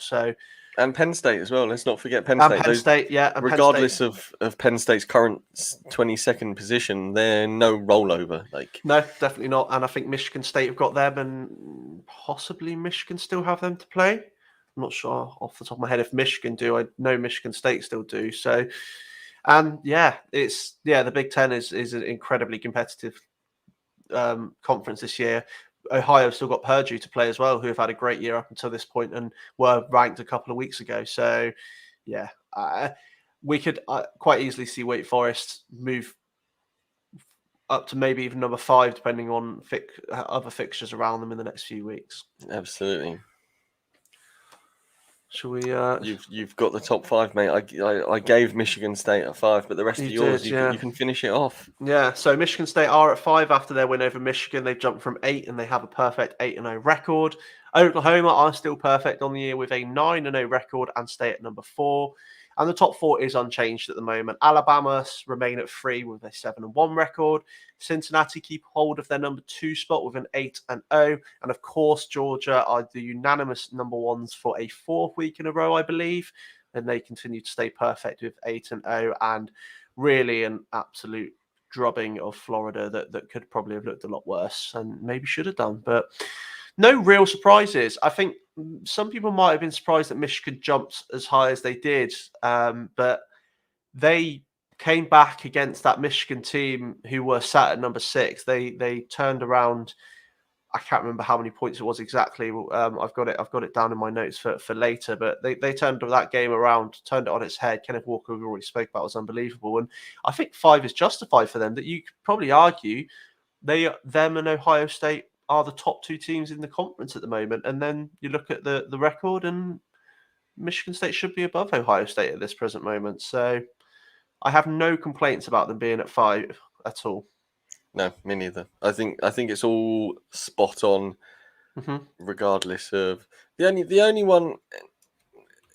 And Penn State as well. Let's not forget Penn State. Regardless of Penn State's current 22nd position, they're no rollover. No, definitely not. And I think Michigan State have got them, and possibly Michigan still have them to play. I'm not sure off the top of my head if Michigan do. I know Michigan State still do. So, and the Big Ten is an incredibly competitive conference this year. Ohio still got Purdue to play as well, who have had a great year up until this point and were ranked a couple of weeks ago. So, we could quite easily see Wake Forest move up to maybe even number 5, depending on other fixtures around them in the next few weeks. Absolutely. Shall we? You've got the top 5, mate. I gave Michigan State a 5, but the rest of yours, did, you can finish it off. Yeah, so Michigan State are at 5 after their win over Michigan. They've jumped from 8 and they have a perfect 8-0 record. Oklahoma are still perfect on the year with a 9-0 record and stay at number 4. And the top 4 is unchanged at the moment. Alabama remain at 3 with a 7-1 record. Cincinnati keep hold of their number 2 spot with an 8-0. And of course, Georgia are the unanimous number 1s for a 4th week in a row, I believe. And they continue to stay perfect with 8-0 and really an absolute drubbing of Florida that could probably have looked a lot worse and maybe should have done. But no real surprises. I think some people might have been surprised that Michigan jumped as high as they did, but they came back against that Michigan team who were sat at number 6. They turned around. I can't remember how many points it was exactly. I've got it down in my notes for later. But they turned that game around, turned it on its head. Kenneth Walker, we already spoke about, was unbelievable, and I think 5 is justified for them. That you could probably argue them and Ohio State are the top 2 teams in the conference at the moment. And then you look at the record, and Michigan State should be above Ohio State at this present moment. So I have no complaints about them being at 5 at all. No, me neither. I think it's all spot on, regardless of the only one.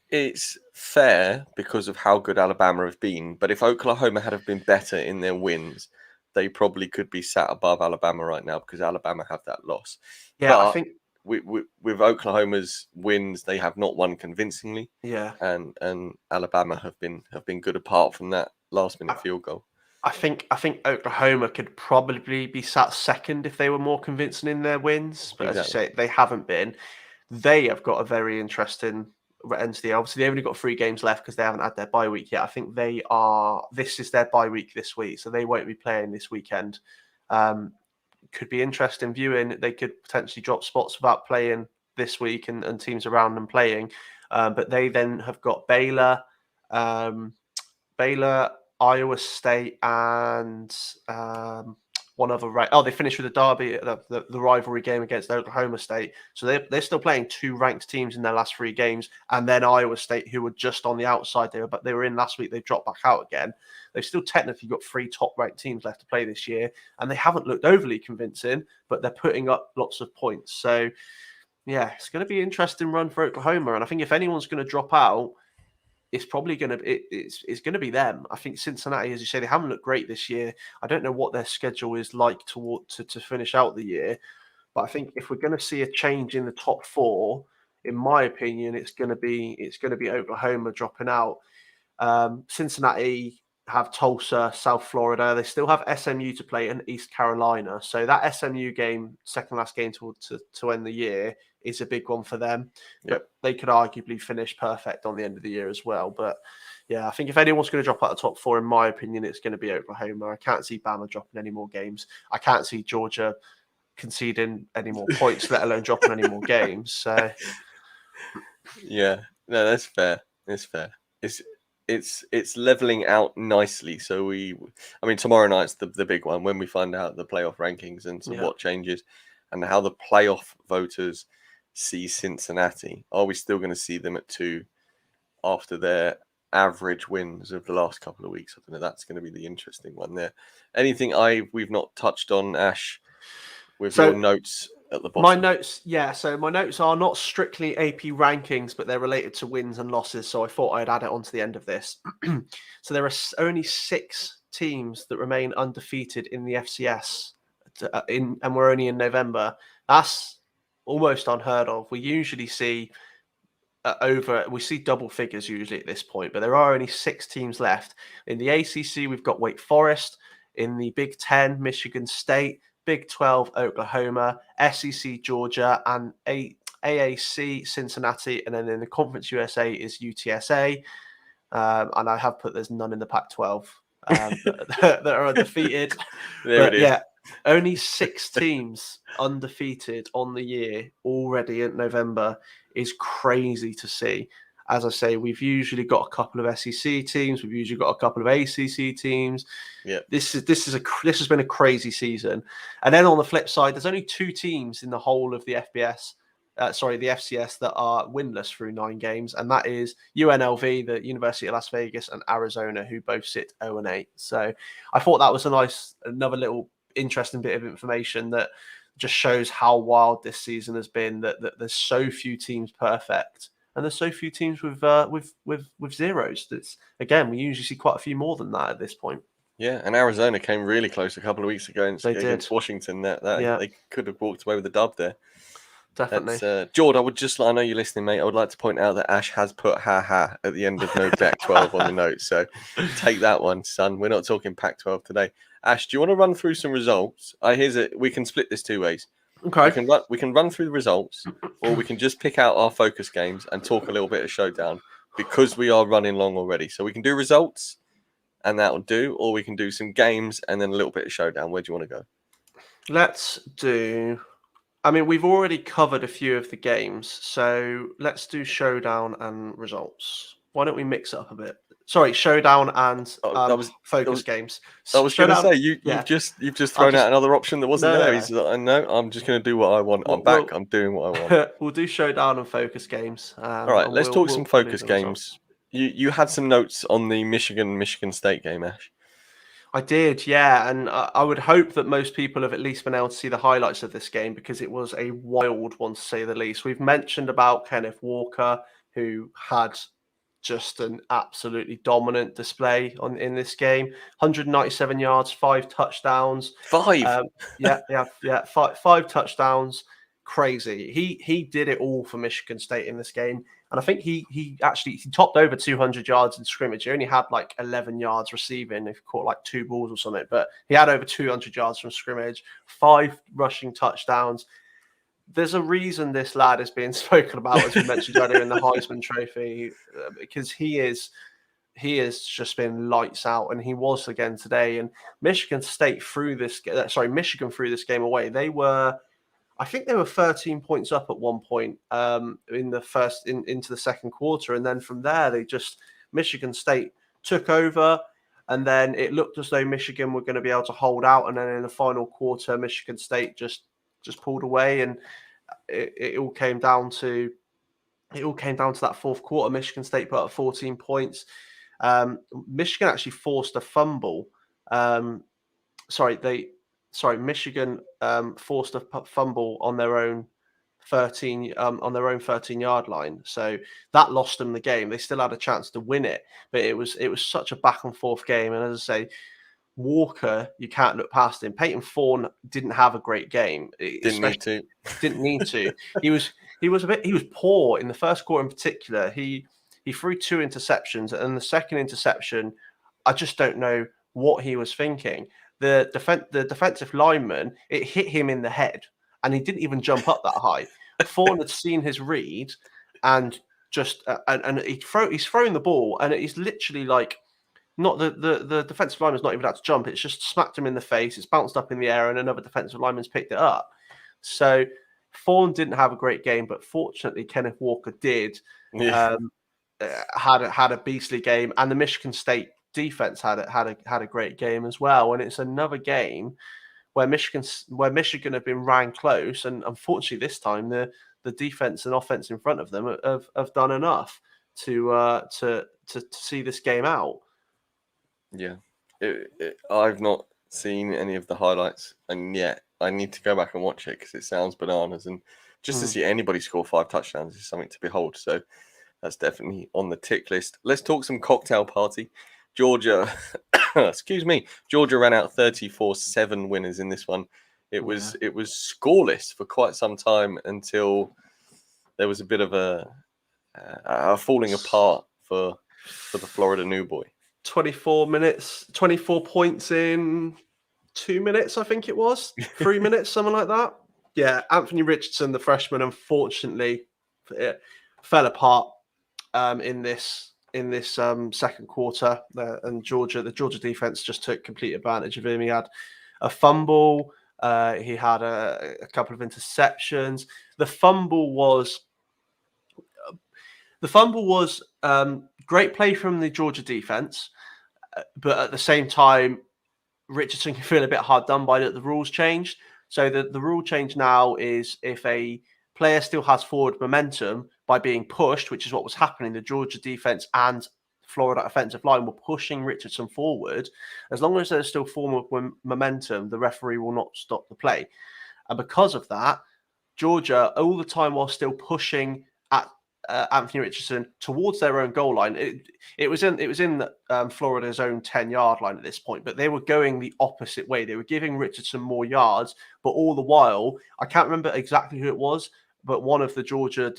It's fair because of how good Alabama have been, but if Oklahoma had have been better in their wins, they probably could be sat above Alabama right now because Alabama have that loss. Yeah, but I think with Oklahoma's wins, they have not won convincingly. Yeah, and Alabama have been good apart from that last minute field goal. I think Oklahoma could probably be sat second if they were more convincing in their wins. But As you say, they haven't been. They have got a very interesting end to the year. Obviously, they've only got 3 games left because they haven't had their bye week yet. I think this is their bye week this week, so they won't be playing this weekend. Could be interesting viewing. They could potentially drop spots without playing this week and teams around them playing. But they then have got Baylor, Iowa State, and one other. They finished with a derby, the rivalry game against Oklahoma State. So they're still playing 2 ranked teams in their last 3 games, and then Iowa State, who were just on the outside. They were in last week. They dropped back out again. They've still technically got 3 top-ranked teams left to play this year, and they haven't looked overly convincing, but they're putting up lots of points. So yeah, it's going to be an interesting run for Oklahoma, and I think if anyone's going to drop out, it's probably going to it's going to be them. I think Cincinnati, as you say, they haven't looked great this year. I don't know what their schedule is like to finish out the year, but I think if we're going to see a change in the top 4, in my opinion, it's going to be Oklahoma dropping out. Cincinnati have Tulsa, South Florida. They still have SMU to play and East Carolina. So that SMU game, second last game to end the year, is a big one for them. Yep. But they could arguably finish perfect on the end of the year as well. But yeah, I think if anyone's going to drop out the top 4, in my opinion, it's going to be Oklahoma. I can't see Bama dropping any more games. I can't see Georgia conceding any more points, let alone dropping any more games. So yeah, no, that's fair. It's fair. It's leveling out nicely. So tomorrow night's the big one when we find out the playoff rankings and what changes and how the playoff voters see Cincinnati. Are we still going to see them at 2 after their average wins of the last couple of weeks? I don't know. That's going to be the interesting one there. Anything we've not touched on, Ash, with your notes at the bottom? My notes, yeah. So my notes are not strictly AP rankings, but they're related to wins and losses. So I thought I'd add it on to the end of this. So there are only 6 teams that remain undefeated in the FCS, and we're only in November. That's almost unheard of. We usually see double figures usually at this point, but there are only 6 teams left. In the ACC, we've got Wake Forest. In the Big 10, Michigan State. Big 12, Oklahoma. SEC, Georgia. And AAC, Cincinnati. And then in the Conference USA is UTSA. And I have put there's none in the Pac-12 that are undefeated. It is. Yeah, only 6 teams undefeated on the year already in November is crazy to see. As I say, we've usually got a couple of SEC teams. We've usually got a couple of ACC teams. Yeah, this has been a crazy season. And then on the flip side, there's only 2 teams in the whole of the FBS the FCS that are winless through 9 games, and that is UNLV, the University of Las Vegas, and Arizona, who both sit 0-8. So I thought that was another little interesting bit of information that just shows how wild this season has been. That there's so few teams perfect, and there's so few teams with zeros. That's, again, we usually see quite a few more than that at this point. Yeah, and Arizona came really close a couple of weeks ago against Washington. They could have walked away with the dub there. Definitely. George, I know you're listening, mate. I would like to point out that Ash has put ha at the end of no Pac-12 on the notes. So take that one, son. We're not talking Pac-12 today. Ash, do you want to run through some results? We can split this 2 ways. Okay. We can run through the results, or we can just pick out our focus games and talk a little bit of showdown, because we are running long already. So we can do results, and that'll do, or we can do some games and then a little bit of showdown. Where do you want to go? Let's do... I mean, we've already covered a few of the games, so let's do showdown and results. Why don't we mix it up a bit? Sorry, showdown and focus games. I was going to say you've just thrown out another option that wasn't there. No, I'm just going to do what I want. I'm doing what I want. We'll do showdown and focus games. All right, let's talk some focus games. You had some notes on the Michigan State game, Ash. I did, yeah, and I would hope that most people have at least been able to see the highlights of this game, because it was a wild one, to say the least. We've mentioned about Kenneth Walker, who had just an absolutely dominant display in this game. 197 yards, 5 touchdowns. 5? Yeah. 5 touchdowns. Crazy. He did it all for Michigan State in this game. And I think he topped over 200 yards in scrimmage. He only had like 11 yards receiving. He caught like 2 balls or something, but he had over 200 yards from scrimmage, 5 rushing touchdowns. There's a reason this lad is being spoken about, as we mentioned earlier, in the Heisman Trophy, because he has just been lights out, and he was again today. And Michigan threw this game away. I think they were 13 points up at one point into the second quarter. And then from there, Michigan State took over, and then it looked as though Michigan were going to be able to hold out. And then in the final quarter, Michigan State just pulled away, and it all came down to that fourth quarter. Michigan State put up 14 points. Michigan actually forced a fumble. Michigan forced a fumble on their own 13-yard line. So that lost them the game. They still had a chance to win it, but it was such a back and forth game. And as I say, Walker, you can't look past him. Peyton Thorne didn't have a great game. Didn't need to. He was poor in the first quarter in particular. He threw 2 interceptions, and the second interception, I just don't know what he was thinking. The defensive lineman, it hit him in the head, and he didn't even jump up that high. Thorne had seen his read, and just he's throwing the ball, and it's literally like, not the defensive lineman's not even had to jump. It's just smacked him in the face. It's bounced up in the air, and another defensive lineman's picked it up. So Thorne didn't have a great game, but fortunately Kenneth Walker did. Yeah. Had a beastly game, and the Michigan State defense had a great game as well. And it's another game where Michigan have been ran close, and unfortunately this time the defense and offense in front of them have done enough to see this game out. Yeah, I've not seen any of the highlights, and yet I need to go back and watch it because it sounds bananas. And just to see anybody score 5 touchdowns is something to behold. So that's definitely on the tick list. Let's talk some cocktail party. Georgia, Georgia ran out 34-7 winners in this one. It was scoreless for quite some time until there was a bit of a falling apart for the Florida New Boy. 24 points in 2 minutes, I think it was. 3 minutes, something like that. Yeah, Anthony Richardson, the freshman, unfortunately fell apart in this second quarter, and the Georgia defense just took complete advantage of him. He had a fumble. He had a couple of interceptions. The fumble was great play from the Georgia defense, but at the same time, Richardson can feel a bit hard done by that. The rules changed. So the rule change now is if a player still has forward momentum by being pushed, which is what was happening. The Georgia defense and Florida offensive line were pushing Richardson forward. As long as there's still forward momentum, the referee will not stop the play. And because of that, Georgia, all the time while still pushing at Anthony Richardson towards their own goal line, it was in Florida's own 10-yard line at this point, but they were going the opposite way. They were giving Richardson more yards, but all the while, I can't remember exactly who it was, but one of the Georgia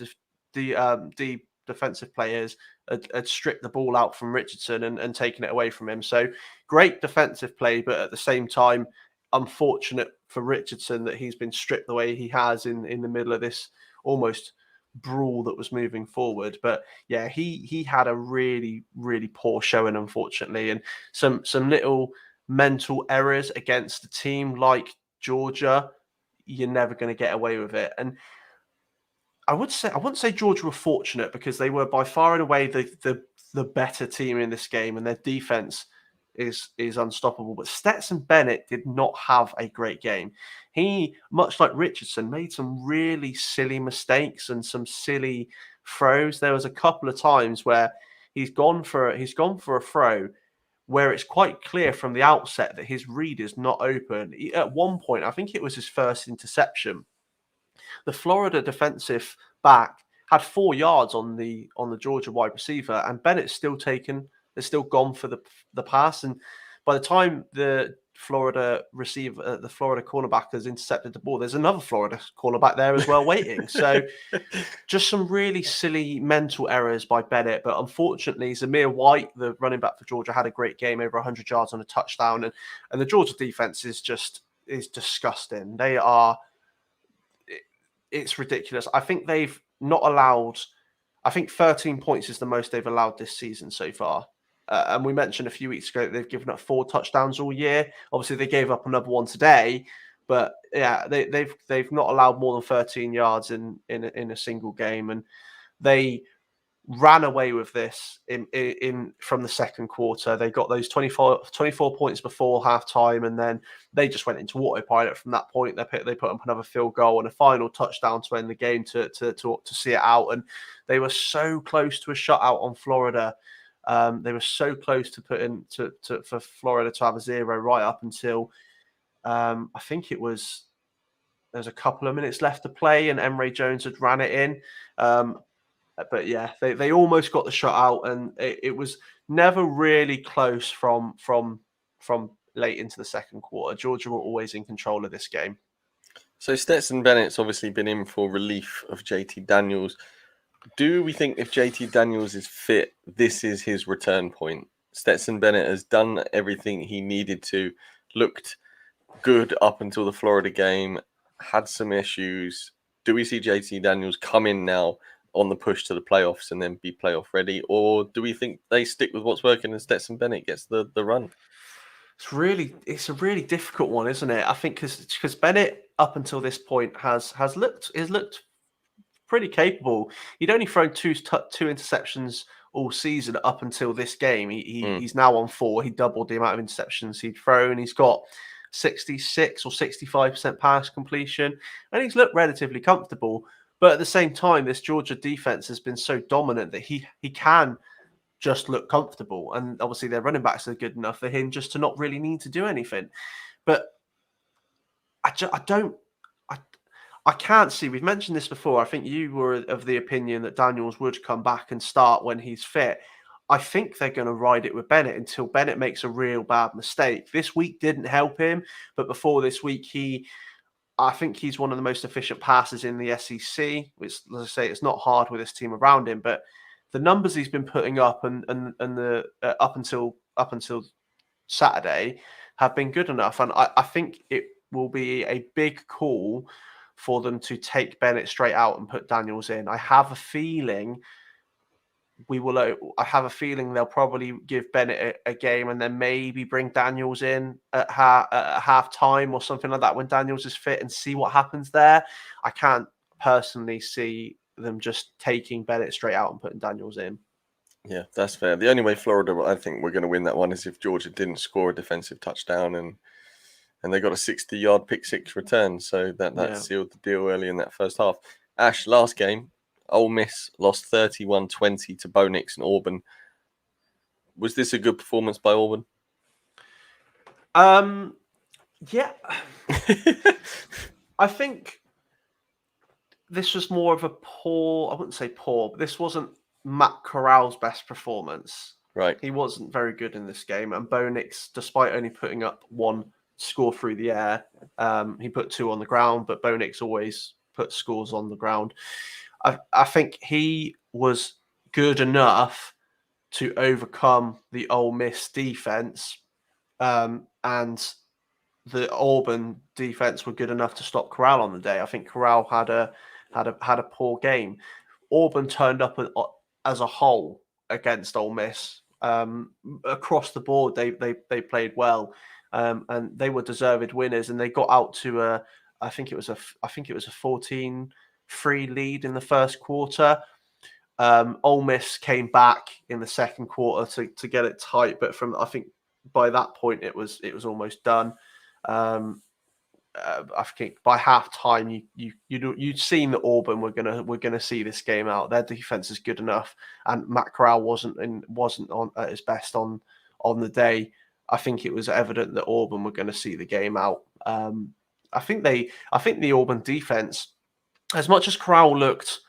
defensive players had stripped the ball out from Richardson and taken it away from him. So great defensive play, but at the same time, unfortunate for Richardson that he's been stripped the way he has in the middle of this almost brawl that was moving forward. But yeah, he had a really, really poor showing, unfortunately, and some little mental errors against a team like Georgia. You're never going to get away with it. And I wouldn't say Georgia were fortunate, because they were by far and away the better team in this game, and their defense is unstoppable. But Stetson Bennett did not have a great game. He, much like Richardson, made some really silly mistakes and some silly throws. There was a couple of times where he's gone for a throw where it's quite clear from the outset that his read is not open. At one point, I think it was his first interception, the Florida defensive back had 4 yards on the Georgia wide receiver, and Bennett's still gone for the pass. And by the time the Florida cornerback has intercepted the ball, there's another Florida cornerback there as well waiting. So just some really silly mental errors by Bennett. But unfortunately, Zamir White, the running back for Georgia, had a great game, over 100 yards on a touchdown. And the Georgia defense is disgusting. It's ridiculous. I think they've not allowed, I think 13 points is the most they've allowed this season so far. And we mentioned a few weeks ago that they've given up 4 touchdowns all year. Obviously, they gave up another one today, but yeah, they've not allowed more than 13 yards in a single game, and they ran away with this in from the second quarter. They got those 24 points before halftime, and then they just went into autopilot from that point. They put up another field goal and a final touchdown to end the game to see it out, and they were so close to a shutout on Florida. They were so close to for Florida to have a 0 right up until I think there's a couple of minutes left to play, and Emory Jones had ran it in. But yeah, they almost got the shutout, and it was never really close from late into the second quarter. Georgia were always in control of this game. So Stetson Bennett's obviously been in for relief of JT Daniels. Do we think if JT Daniels is fit, this is his return point? Stetson Bennett has done everything he needed to, looked good up until the Florida game, had some issues. Do we see JT Daniels come in now on the push to the playoffs and then be playoff ready? Or do we think they stick with what's working and Stetson Bennett gets the run? It's a really difficult one, isn't it? I think because Bennett up until this point has looked pretty capable. He'd only thrown two interceptions all season up until this game. He's now on 4. He doubled the amount of interceptions he'd thrown. He's got 66 or 65% pass completion, and he's looked relatively comfortable. But at the same time, this Georgia defense has been so dominant that he can just look comfortable. And obviously their running backs are good enough for him just to not really need to do anything. But I can't see, we've mentioned this before, I think you were of the opinion that Daniels would come back and start when he's fit. I think they're going to ride it with Bennett until Bennett makes a real bad mistake. This week didn't help him, but before this week, I think he's one of the most efficient passers in the SEC, which, as I say, it's not hard with this team around him, but the numbers he's been putting up and the up until Saturday have been good enough. And I think it will be a big call for them to take Bennett straight out and put Daniels in. I have a feeling they'll probably give Bennett a game and then maybe bring Daniels in at half time or something like that when Daniels is fit and see what happens there. I can't personally see them just taking Bennett straight out and putting Daniels in. Yeah, that's fair. The only way Florida, I think, we're going to win that one is if Georgia didn't score a defensive touchdown and they got a 60-yard pick 6 return. So that sealed the deal early in that first half. Ash, last game, Ole Miss lost 31-20 to Bo Nix and Auburn. Was this a good performance by Auburn? Yeah. I think this was more of a poor, I wouldn't say poor, but this wasn't Matt Corral's best performance. Right. He wasn't very good in this game. And Bo Nix, despite only putting up one score through the air, he put 2 on the ground, but Bo Nix always put scores on the ground. I think he was good enough to overcome the Ole Miss defense, and the Auburn defense were good enough to stop Corral on the day. I think Corral had a poor game. Auburn turned up as a whole against Ole Miss. Across the board, they played well, and they were deserved winners. And they got out to I think it was a 14-3 lead in the first quarter. Ole Miss came back in the second quarter to get it tight, but I think by that point it was almost done. I think by half time you'd seen that Auburn were gonna see this game out. Their defense is good enough, and Matt Corral wasn't on at his best on the day. I think it was evident that Auburn were going to see the game out. I think the Auburn defense, as much as Corral looked,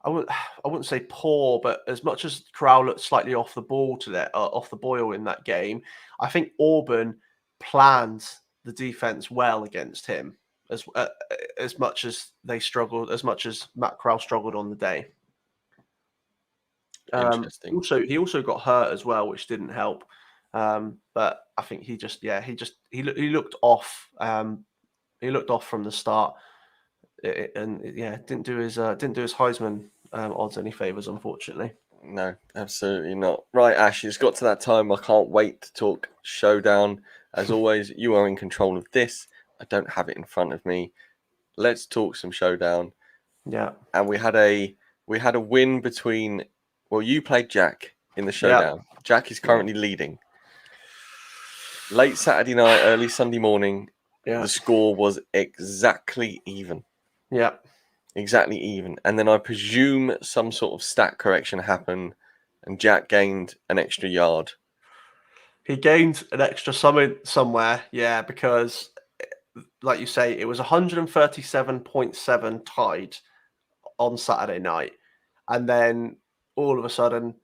I wouldn't say poor, but as much as Corral looked slightly off the boil in that game, I think Auburn planned the defense well against him as much as they struggled, as much as Matt Corral struggled on the day. Interesting. He also got hurt as well, which didn't help. But I think he looked off. He looked off from the start, didn't do his Heisman odds any favors, unfortunately. No, absolutely not. Right, Ash, it's got to that time. I can't wait to talk showdown. As always, you are in control of this. I don't have it in front of me. Let's talk some showdown. Yeah. And we had a win between. Well, you played Jack in the showdown. Yeah. Jack is currently leading. Late Saturday night, early Sunday morning, the score was exactly even. Yeah. Exactly even. And then I presume some sort of stat correction happened and Jack gained an extra yard. He gained an extra somewhere, yeah, because, like you say, it was 137.7 tied on Saturday night. And then all of a sudden,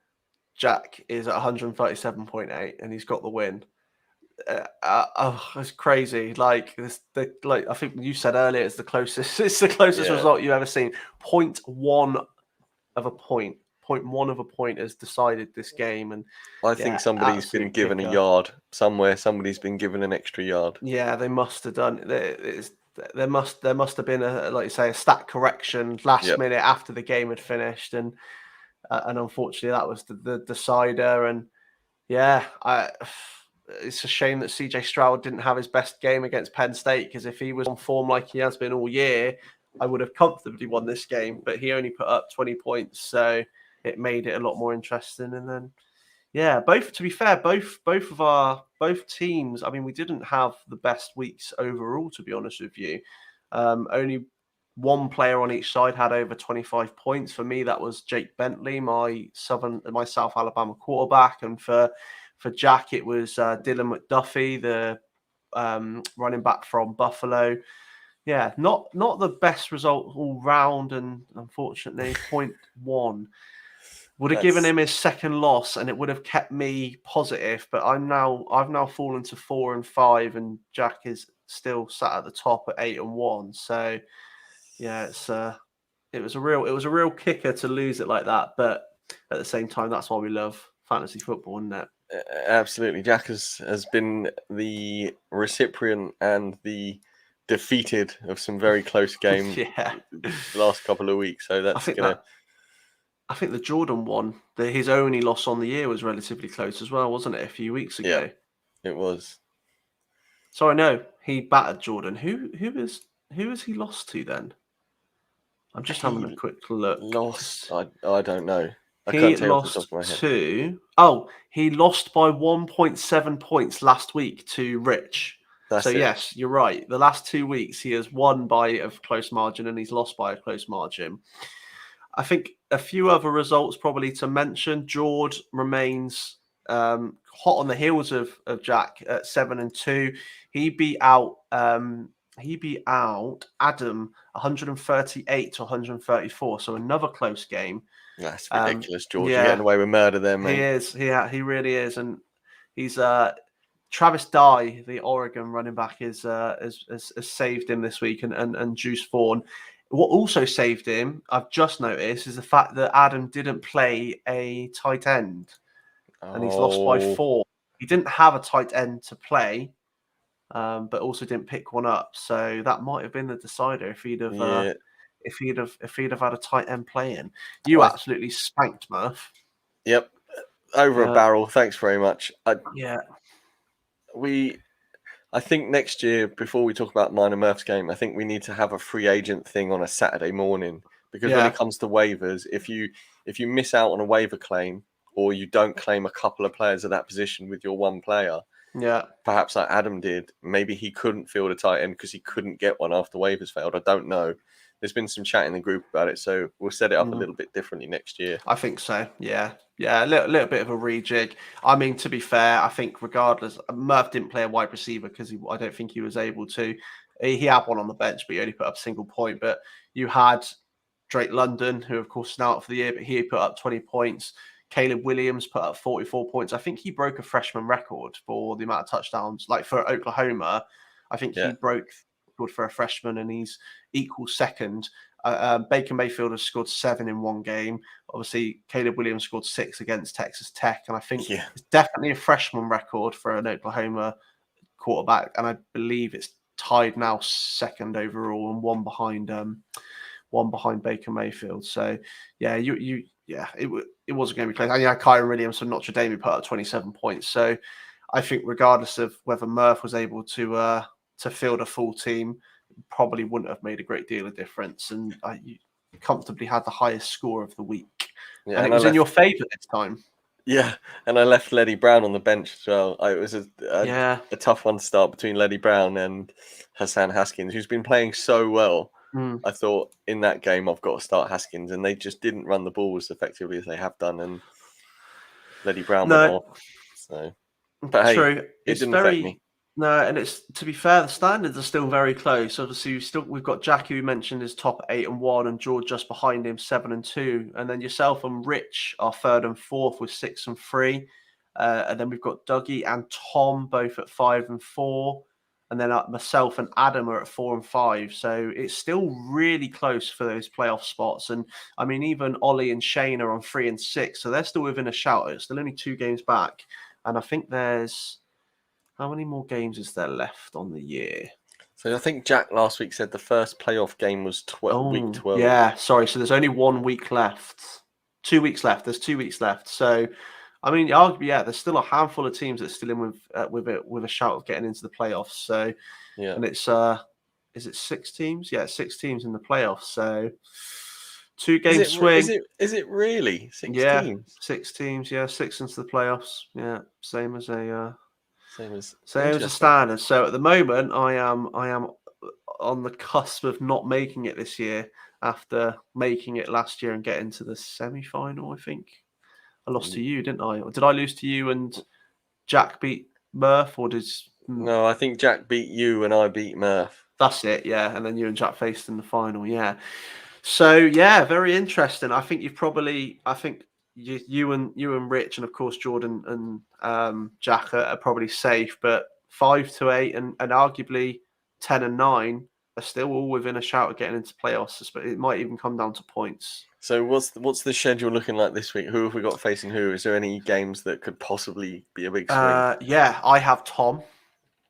Jack is at 137.8 and he's got the win. It's crazy. I think you said earlier, it's the closest result you've ever seen. 0.1 of a point. 0.1 of a point has decided this game, and I think somebody's been given a yard somewhere. Somebody's been given an extra yard. Yeah, they must have done. There must have been a stat correction last minute after the game had finished, and unfortunately that was the decider. And it's a shame that CJ Stroud didn't have his best game against Penn State, because if he was on form like he has been all year, I would have comfortably won this game. But he only put up 20 points, so it made it a lot more interesting. And then, both teams. I mean, we didn't have the best weeks overall, to be honest with you. Only one player on each side had over 25 points. For me, that was Jake Bentley, my South Alabama quarterback, and for Jack, it was Dylan McDuffie, the running back from Buffalo. Yeah, not the best result all round, and unfortunately, 0.1 would have given him his second loss, and it would have kept me positive. But I've now fallen to 4-5, and Jack is still sat at the top at 8-1. So yeah, it was a real kicker to lose it like that. But at the same time, that's why we love fantasy football, isn't it? Absolutely. Jack has been the recipient and the defeated of some very close games the last couple of weeks. So I think the Jordan one, his only loss on the year, was relatively close as well, wasn't it? A few weeks ago. Yeah, it was. So I know he battered Jordan. Who has he lost to then? I'm just having a quick look. Lost? I don't know. I can't tell off the top of my head. He lost by 1.7 points last week to Rich. That's So it. yes, you're right. The last 2 weeks he has won by a close margin and he's lost by a close margin. I think a few other results probably to mention. George remains hot on the heels of Jack at 7-2. He beat out Adam 138 to 134. So another close game. That's ridiculous, George. You're Yeah, getting away with murder there, mate. he is. He really is, and he's Travis Dye, the Oregon running back, has saved him this week, and Juice Vaughn. What also saved him, I've just noticed, is the fact that Adam didn't play a tight end, and he's lost by 4. He didn't have a tight end to play, but also didn't pick one up. So that might have been the decider if he'd have had a tight end playing. You absolutely spanked Murph. Yep, over a barrel. Thanks very much. I think next year, before we talk about mine and Murph's game, I think we need to have a free agent thing on a Saturday morning, because when it comes to waivers, if you miss out on a waiver claim, or you don't claim a couple of players at that position with your one player, perhaps like Adam did, maybe he couldn't field a tight end because he couldn't get one after waivers failed. I don't know. There's been some chat in the group about it, so we'll set it up a little bit differently next year. I think so. Yeah, a little bit of a rejig. I mean, to be fair, I think regardless, Murph didn't play a wide receiver because I don't think he was able to. He had one on the bench, but he only put up a single point. But you had Drake London, who of course is now out for the year, but he put up 20 points. Caleb Williams put up 44 points. I think he broke a freshman record for the amount of touchdowns. Like for Oklahoma, I think he broke for a freshman, and he's equal second. Baker Mayfield has scored 7 in one game. Obviously, Caleb Williams scored 6 against Texas Tech, and I think it's definitely a freshman record for an Oklahoma quarterback. And I believe it's tied now second overall, and one behind Baker Mayfield. So it wasn't going to be close. And Kyron Williams from Notre Dame put up 27 points. So I think regardless of whether Murph was able to field a full team, probably wouldn't have made a great deal of difference, and you comfortably had the highest score of the week, and it was in your favour this time. Yeah, and I left Leddy Brown on the bench as well. It was a tough one to start between Leddy Brown and Hassan Haskins, who's been playing so well. I thought in that game I've got to start Haskins, and they just didn't run the ball as effectively as they have done, and Leddy Brown went off. So, but hey, true. It didn't affect me. No, and it's, to be fair, the standards are still very close. Obviously, we've got Jackie, who mentioned, is top 8-1, and George just behind him 7-2, and then yourself and Rich are 3rd and 4th with 6-3, and then we've got Dougie and Tom both at 5-4, and then myself and Adam are at 4-5. So it's still really close for those playoff spots. And I mean, even Ollie and Shane are on 3-6, so they're still within a shout. It's still only 2 games back, and I think there's. How many more games is there left on the year? So I think Jack last week said the first playoff game was week 12. Yeah, sorry. So there's only 1 week left. 2 weeks left. There's 2 weeks left. So, I mean, arguably, there's still a handful of teams that's still in with a shout of getting into the playoffs. So, and it's is it 6 teams? Yeah, 6 teams in the playoffs. So, 2 game swing. Is it really 6 teams? 6 teams. Yeah, 6 into the playoffs. Yeah, same as a standard. So at the moment, I am on the cusp of not making it this year after making it last year and getting to the semi-final. I think I lost to you, didn't I? Or did I lose to you and Jack beat Murph, or did? No, I think Jack beat you and I beat Murph. That's it, yeah. And then you and Jack faced in the final, yeah. So very interesting. I think you and Rich, and of course Jordan and Jack are probably safe, but 5-8 and arguably 10-9 are still all within a shout of getting into playoffs. But it might even come down to points. So what's the schedule looking like this week? Who have we got facing who? Is there any games that could possibly be a big swing? I have Tom.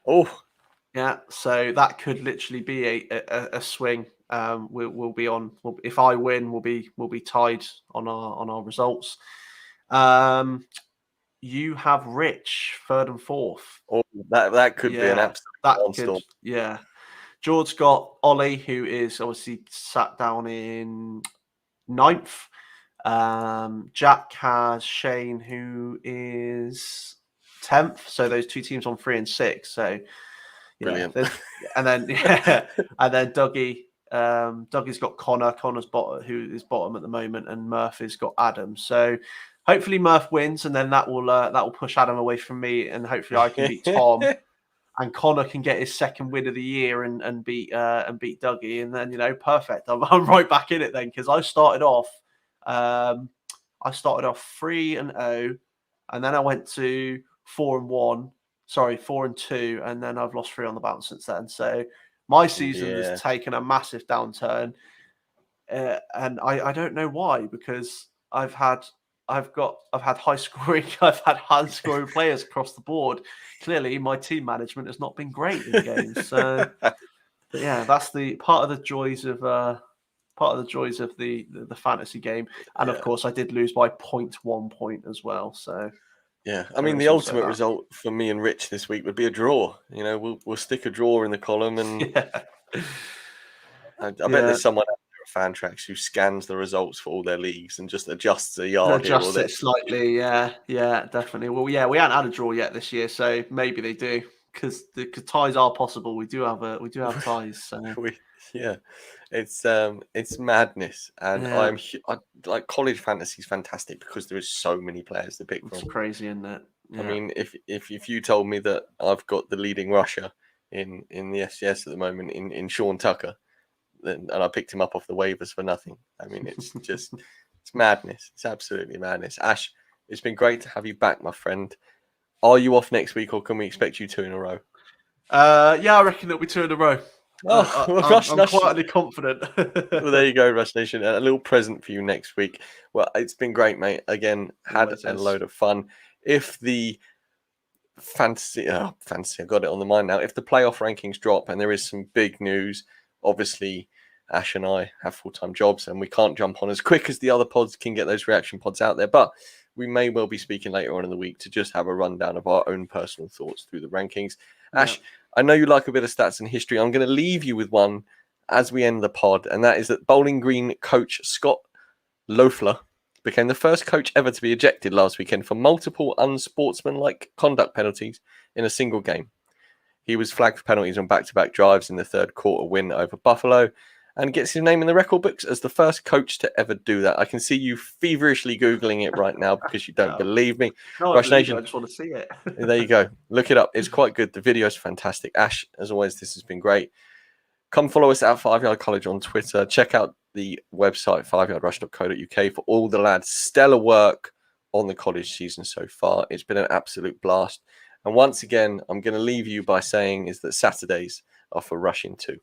Oh, yeah. So that could literally be a swing. We'll be on. If I win, we'll be tied on our results. You have Rich 3rd and 4th. Oh, that could be an absolute storm. Yeah. George's got Ollie, who is obviously sat down in 9th. Jack has Shane, who is 10th. So those 2 teams on 3 and 6. So Brilliant. And then Dougie. Dougie's got Connor. Connor's bottom, who is bottom at the moment, and Murphy's got Adam. So hopefully Murph wins, and then that will push Adam away from me, and hopefully I can beat Tom, and Connor can get his second win of the year and beat Dougie, and then perfect. I'm right back in it then, because I started off 3-0, and then I went to 4-1. Sorry, 4-2, and then I've lost 3 on the bounce since then. So my season has taken a massive downturn, and I don't know why, because I've had high scoring players across the board. Clearly, my team management has not been great in games. So, but yeah, that's the part of the joys of the fantasy game. And of course, I did lose by 0.1 point as well. So. Yeah, I mean, the ultimate result for me and Rich this week would be a draw. We'll stick a draw in the column, and I bet there's someone out there at Fantrax who scans the results for all their leagues and just adjusts a yard here or there. It slightly, yeah, definitely. Well, yeah, we haven't had a draw yet this year, so maybe they do, because the ties are possible. We do have ties. So. It's madness, and I like college fantasy is fantastic because there is so many players to pick from. It's crazy, isn't it? Yeah. I mean, if you told me that I've got the leading rusher in the FCS at the moment in Sean Tucker, and I picked him up off the waivers for nothing. I mean, it's just it's madness. It's absolutely madness. Ash, it's been great to have you back, my friend. Are you off next week, or can we expect you 2 in a row? Yeah, I reckon it'll be 2 in a row. I'm quietly confident. Well, there you go, Rush Nation. A little present for you next week. Well, it's been great, mate. Again, had a load of fun. If the fantasy, I got it on the mind now. If the playoff rankings drop and there is some big news, obviously Ash and I have full-time jobs and we can't jump on as quick as the other pods can get those reaction pods out there. But we may well be speaking later on in the week to just have a rundown of our own personal thoughts through the rankings. Ash, I know you like a bit of stats and history. I'm going to leave you with one as we end the pod, and that is that Bowling Green coach Scott Loeffler became the first coach ever to be ejected last weekend for multiple unsportsmanlike conduct penalties in a single game. He was flagged for penalties on back-to-back drives in the third quarter win over Buffalo, and gets his name in the record books as the first coach to ever do that. I can see you feverishly Googling it right now because you don't believe me. No, Rush Nation, I just want to see it. There you go. Look it up. It's quite good. The video is fantastic. Ash, as always, this has been great. Come follow us at 5 Yard College on Twitter. Check out the website, 5yardrush.co.uk, for all the lads' stellar work on the college season so far. It's been an absolute blast. And once again, I'm going to leave you by saying is that Saturdays are for rushing too.